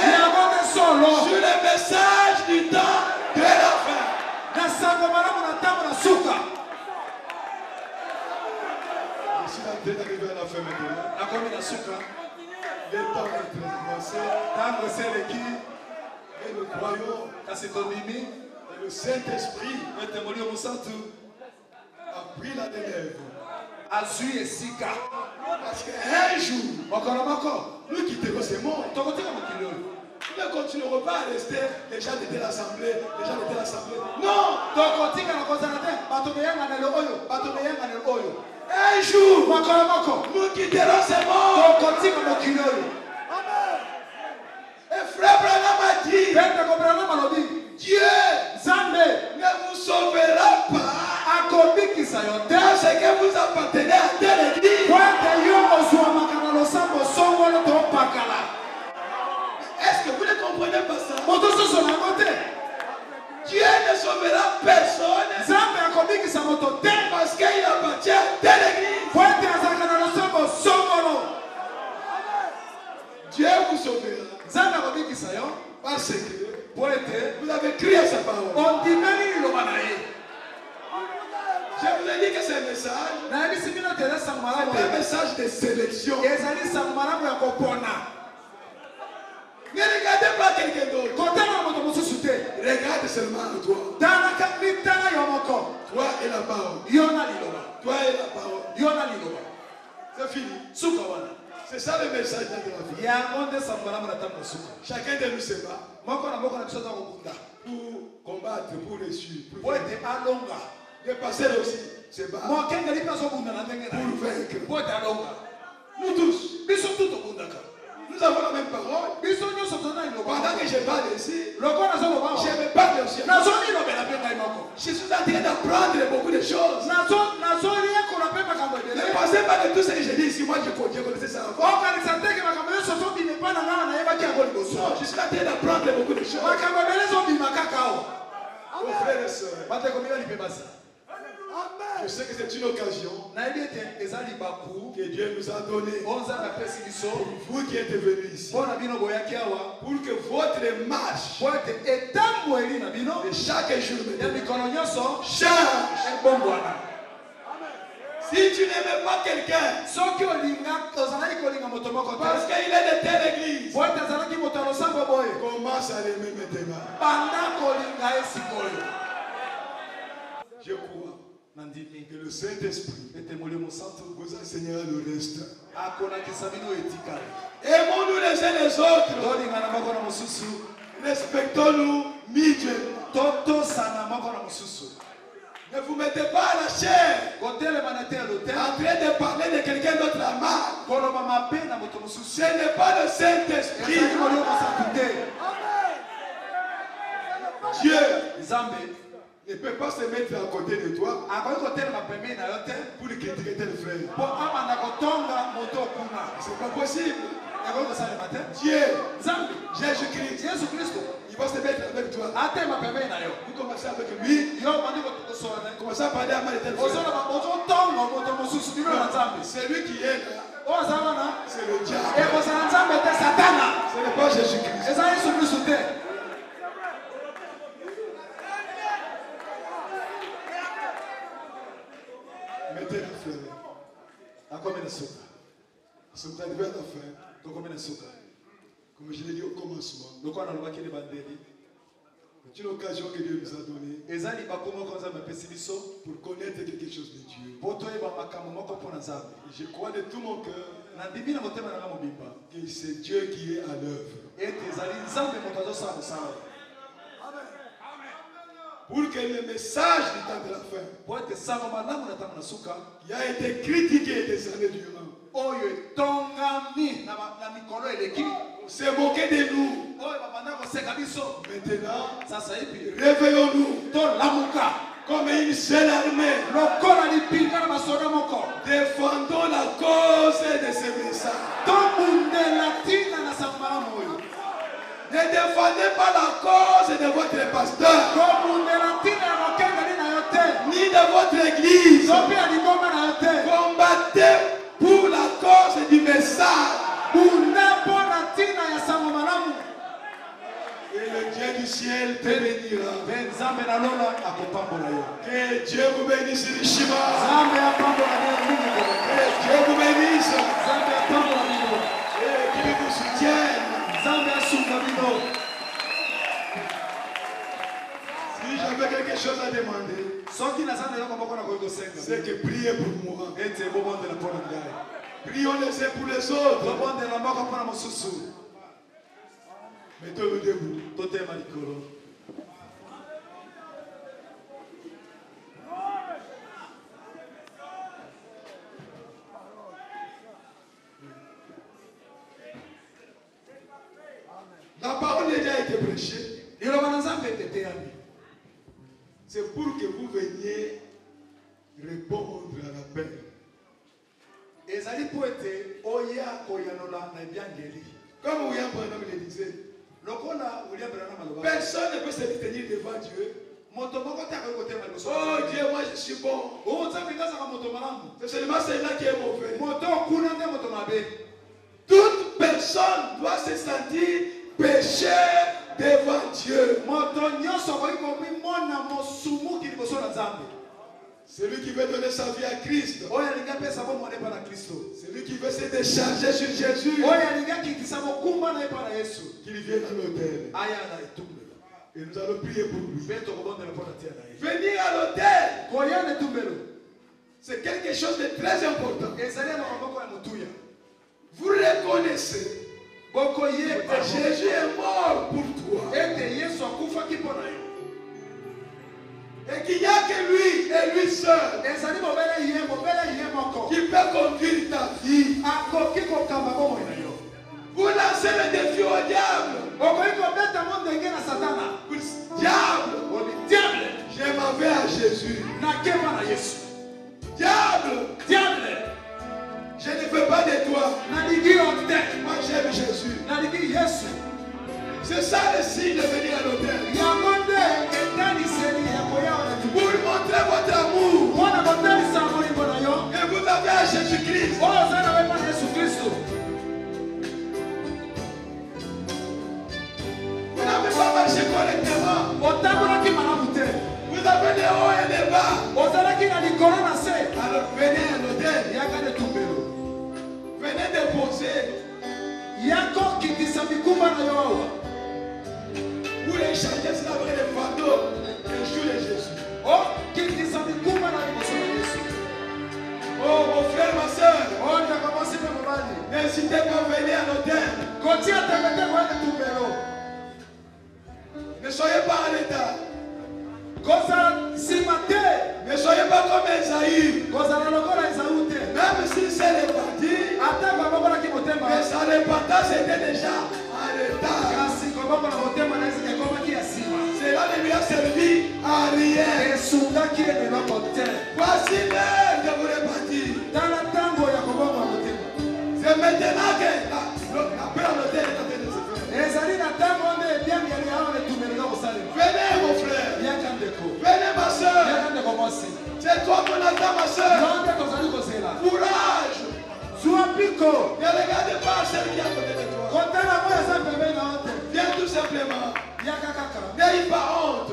sur le message du temps de la fin. Je suis en train d'arriver à la fin maintenant. Le temps est très avancé. Et nous croyons que et le Saint-Esprit a pris la relève. Parce qu'un jour, nous quitterons ce monde. Nous ne continuerons pas à rester les gens de l'assemblée, Non! Un jour, nous quitterons ce monde. Et frère Branham a dit, Dieu ne vous sauvera pas parce que vous appartenez à telle église. Est-ce que vous ne comprenez pas ça? Dieu ne sauvera personne parce qu'il appartient à telle église. Dieu vous sauvera parce que vous avez crié à sa parole. Je vous ai dit que c'est un message. C'est un message de sélection. Ne regardez pas quelqu'un d'autre. Regarde seulement à toi. Toi et la parole. Toi et la parole. C'est fini. C'est ça le message de la vie. Chacun de nous se bat pour combattre, pour les suivre. Les pasteurs aussi se battent pour vaincre. Nous tous. Nous avons la même parole. Pendant que je parle ici, je me parle aussi. Je suis en train d'apprendre beaucoup de choses. Ne pensez pas que tout ce que je dis ici, moi je connaissais ça avant. Non, je suis en train d'apprendre beaucoup de choses. Oh frères et sœurs, je sais que c'est une occasion que Dieu nous a donnée pour vous qui êtes venus ici, pour que votre marche de chaque jour. Change. Si tu n'aimes pas quelqu'un, parce qu'il est de telle église, commence à l'aimer maintenant. Je crois que le Saint-Esprit vous enseignera le reste. Aimons-nous les uns les autres. Respectons-nous mutuellement. Ne vous mettez pas à la chair en train de parler de quelqu'un d'autre à mal. Ce n'est pas le Saint-Esprit. Dieu ne peut pas se mettre à côté de toi pour critiquer tel frère. C'est pas possible. Dieu, Jésus-Christ, il va se mettre avec toi. Vous commencez avec lui. Commencez à parler à mal de tel frère. C'est lui qui est là. C'est le diable. Ce n'est pas Jésus-Christ. Mettez la fleur. À combien de soka? Nous sommes arrivés à la fin. Comme je l'ai dit au commencement, c'est une occasion que Dieu nous a donnée pour connaître quelque chose de Dieu. Et je crois de tout mon cœur que c'est Dieu qui est à l'œuvre. Pour que le message du temps de la fin, qui a été critiqué des années durant, on s'est moqué de nous. Maintenant, réveillons-nous comme une seule armée. Défendons la cause de ce message. Ne défendez pas la cause de votre pasteur, ni de votre église. Combattez pour la cause du message. Et le Dieu du ciel te bénira. Que Dieu vous bénisse richement. Que Dieu vous bénisse. Et qu'il vous soutienne. Si j'avais quelque chose à demander, c'est que priez pour moi. Prions les uns pour les autres. Mettons-nous debout. La parole déjà a été prêchée. C'est pour que vous veniez répondre à l'appel. Comme William Branham le disait, personne ne peut se tenir devant Dieu. Oh Dieu, moi je suis bon. C'est seulement celui-là qui est mauvais. Toute personne doit se sentir pécheur devant Dieu. Celui qui veut donner sa vie à Christ. Celui qui veut se décharger sur Jésus. Qu'il vienne à l'autel. Et nous allons prier pour lui. Venir à l'autel, c'est quelque chose de très important. Vous reconnaissez que Jésus est mort pour toi. Et qu'il n'y a que lui et lui seul qui peut conduire ta vie. Vous lancez le défi au diable. Diable, je m'en vais à Jésus. Diable, je ne veux pas de toi. Moi j'aime Jésus. C'est ça le signe de venir à l'autel. Pour lui montrer votre amour. Et vous avez à Jésus-Christ. Vous n'avez pas marché correctement. Où les chrétiens c'est après les fardeaux et joue les Jésus. Oh, mon frère, ma soeur, n'hésitez pas à venir à l'hôtel. Ne soyez pas en état. Ne soyez pas comme Esaïe. Même si c'est réparti, mais sa répartage était déjà en état. Cela ne lui a servi à rien. Voici l'heure de vous répartir. C'est maintenant que l'appel à l'hôtel est en train de se faire. Venez mon frère. Venez ma soeur. C'est toi qu'on attend ma soeur. Courage. Ne regardez pas celle qui est à côté de toi. Viens tout simplement. N'ayez pas honte.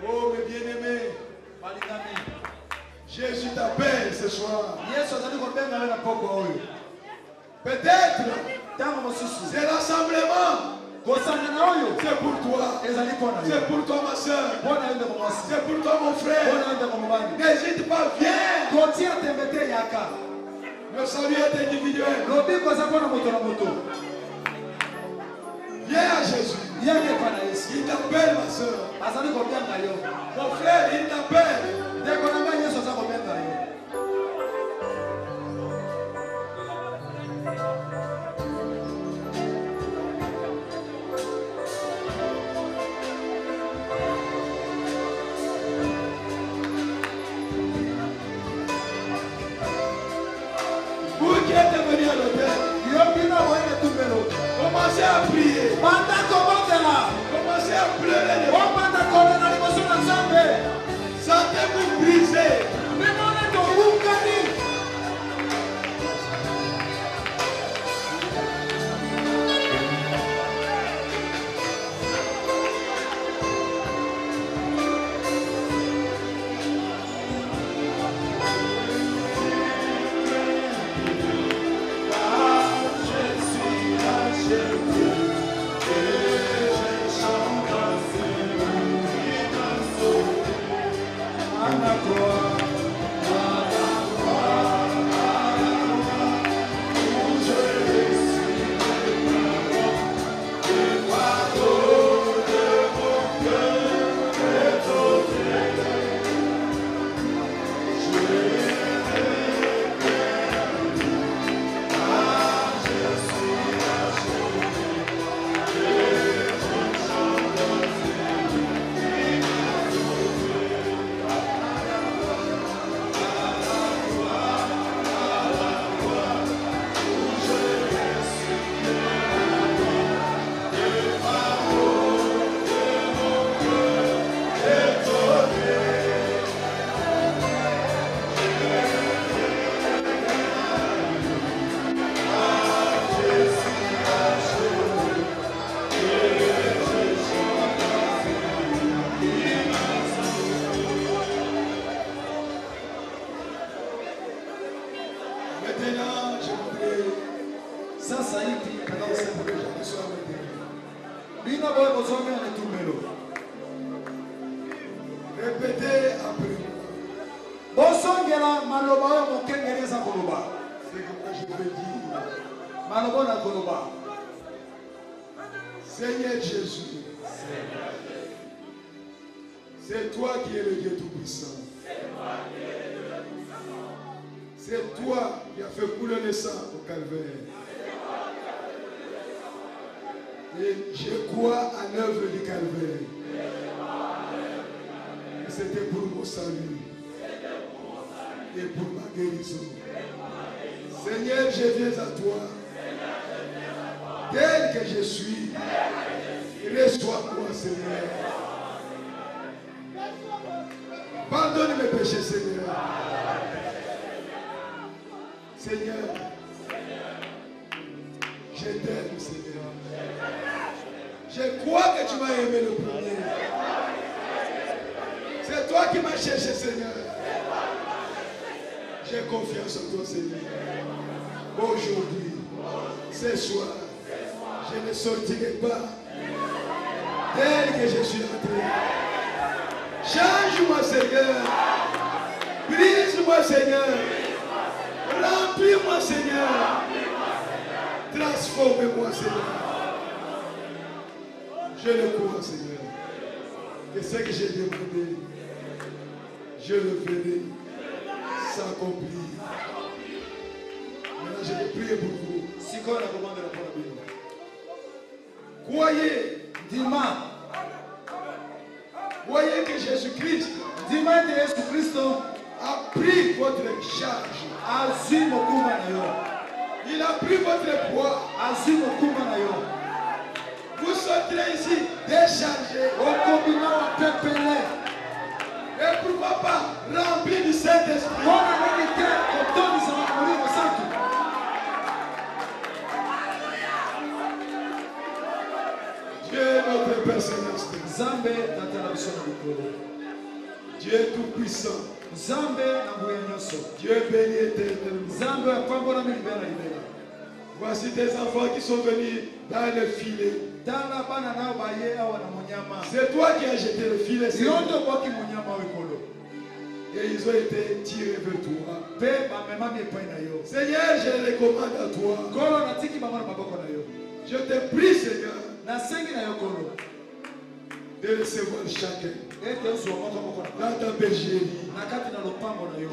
Oh mes bien-aimés, Jésus t'appelle ce soir. Peut-être c'est rassemblement. C'est pour toi. C'est pour toi ma soeur. C'est pour toi mon frère. N'hésite pas, viens. Le salut est individuel. Viens à Jésus. Il t'appelle ma soeur. Mon frère, il t'appelle. Vous qui êtes venus à l'hôtel, commencez à prier. Commencez à pleurer. Sentez-vous brisé. Répétez après. C'est comme je veux dire. Seigneur Jésus, c'est toi qui es le Dieu Tout-Puissant. C'est toi qui as fait couler le sang au calvaire. Et je crois à l'œuvre du calvaire. C'était pour mon salut et pour ma guérison. Seigneur, je viens à toi. Tel que je suis, reçois-moi, Seigneur. Pardonne mes péchés, Seigneur. Seigneur, je t'aime, Seigneur. Je crois que tu m'as aimé le premier. C'est toi qui m'as cherché, Seigneur. J'ai confiance en toi, Seigneur. Aujourd'hui, Ce soir, je ne sortirai pas tel que je suis entré. Change-moi, Seigneur. Brise-moi, Seigneur. Remplis-moi, Seigneur. Transforme-moi, Seigneur. Je le crois, Seigneur. Que ce que j'ai demandé, je le ferai s'accomplir. Maintenant, je vais prier pour vous. Si quoi la commande de la parole. Croyez, dis-moi. Voyez que Jésus-Christ, dis-moi que Jésus-Christ a pris votre charge. Il a pris votre poids. Vous sortirez ici déchargé. Et pourquoi pas rempli du Saint-Esprit. Dieu est notre Père Céleste. Dieu est tout puissant. Dieu est béni éternellement. Voici des enfants qui sont venus dans le filet. C'est toi qui as jeté le filet. Et ils ont été tirés vers toi. Seigneur, je les commande à toi. Je te prie, Seigneur, de recevoir chacun dans ta bergerie.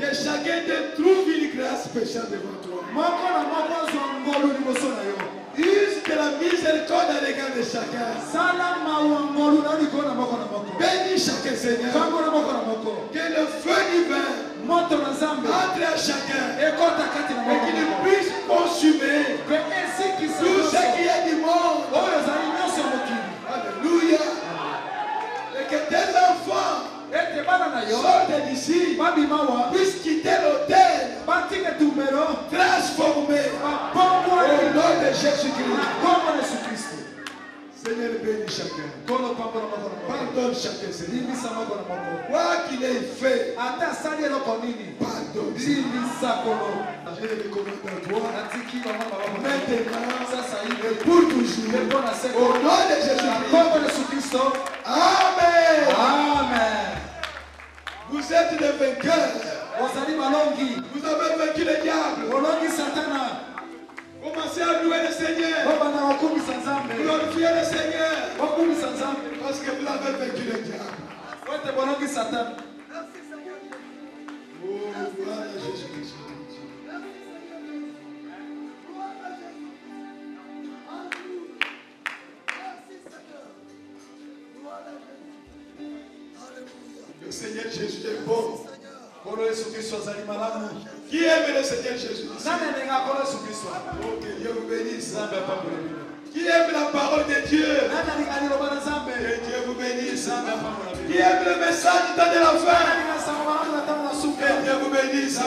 Que chacun te trouve une grâce spéciale devant toi. Use de la miséricorde à l'égard de chacun. Bénis chacun, Seigneur. Que le feu divin entre à chacun et qu'il puisse consumer tout ce qui est du monde. Alléluia. Et que tes enfants sortent d'ici, puissent quitter l'autel, transformés au nom de Jésus-Christ. Seigneur, bénis chacun. Pardonne chacun, Seigneur. Quoi qu'il ait fait, pardonne. Je le commande à toi. Maintenant, et pour toujours. Au nom de Jésus-Christ. Amen. Amen. Vous êtes des vainqueurs. Vous avez vaincu le diable. Commencez à louer le Seigneur. Glorifiez le Seigneur. Parce que vous avez vaincu le diable. Oh, gloire à Jésus-Christ. Le Seigneur Jésus est bon. Qui aime le Seigneur Jésus? Oh, que Dieu vous bénisse. Qui aime la parole de Dieu? Que Dieu vous bénisse. Qui aime le message du temps de la fin? Que Dieu vous bénisse.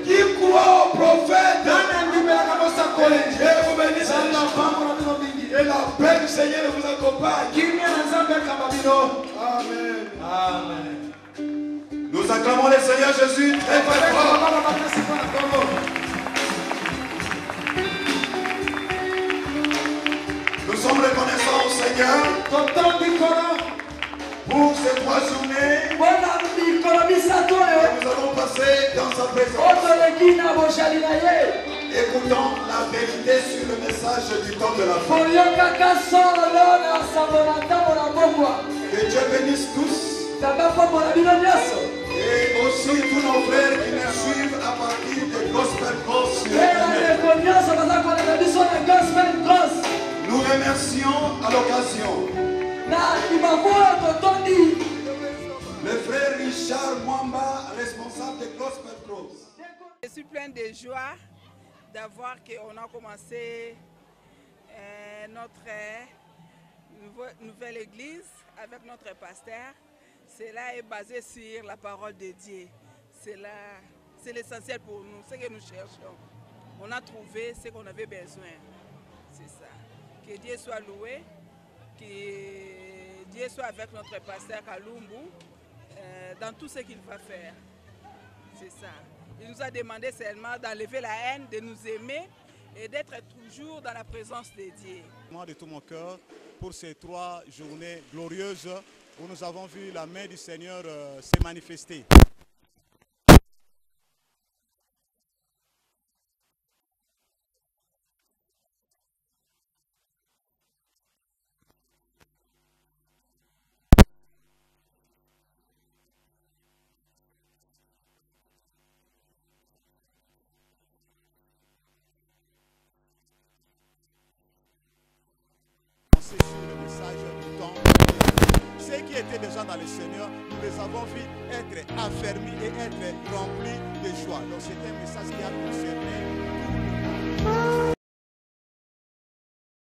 Qui croit au prophète? Que Dieu vous bénisse. Et la paix du Seigneur vous accompagne. Amen. Amen. Nous acclamons le Seigneur Jésus très très fort. Nous sommes reconnaissants au Seigneur pour ces 3 journées que nous avons passées dans sa présence, écoutant la vérité sur le message du temps de la fin. Que Dieu bénisse tous. Et aussi tous nos frères qui nous suivent à partir de Gospel Cross. Nous remercions à l'occasion le frère Richard Mwamba, responsable de Gospel Cross. Je suis plein de joie d'avoir qu'on a commencé notre nouvelle église avec notre pasteur. Cela est basé sur la parole de Dieu. C'est l'essentiel pour nous, ce que nous cherchons. On a trouvé ce qu'on avait besoin. C'est ça. Que Dieu soit loué, que Dieu soit avec notre pasteur Kalumbu dans tout ce qu'il va faire. C'est ça. Il nous a demandé seulement d'enlever la haine, de nous aimer et d'être toujours dans la présence de Dieu. De tout mon cœur, pour ces 3 journées glorieuses où nous avons vu la main du Seigneur se manifester. Sur le message du temps. Ceux qui étaient déjà dans le Seigneur, nous les avons vus être affermis et être remplis de joie. Donc c'est un message qui a concerné tout le monde.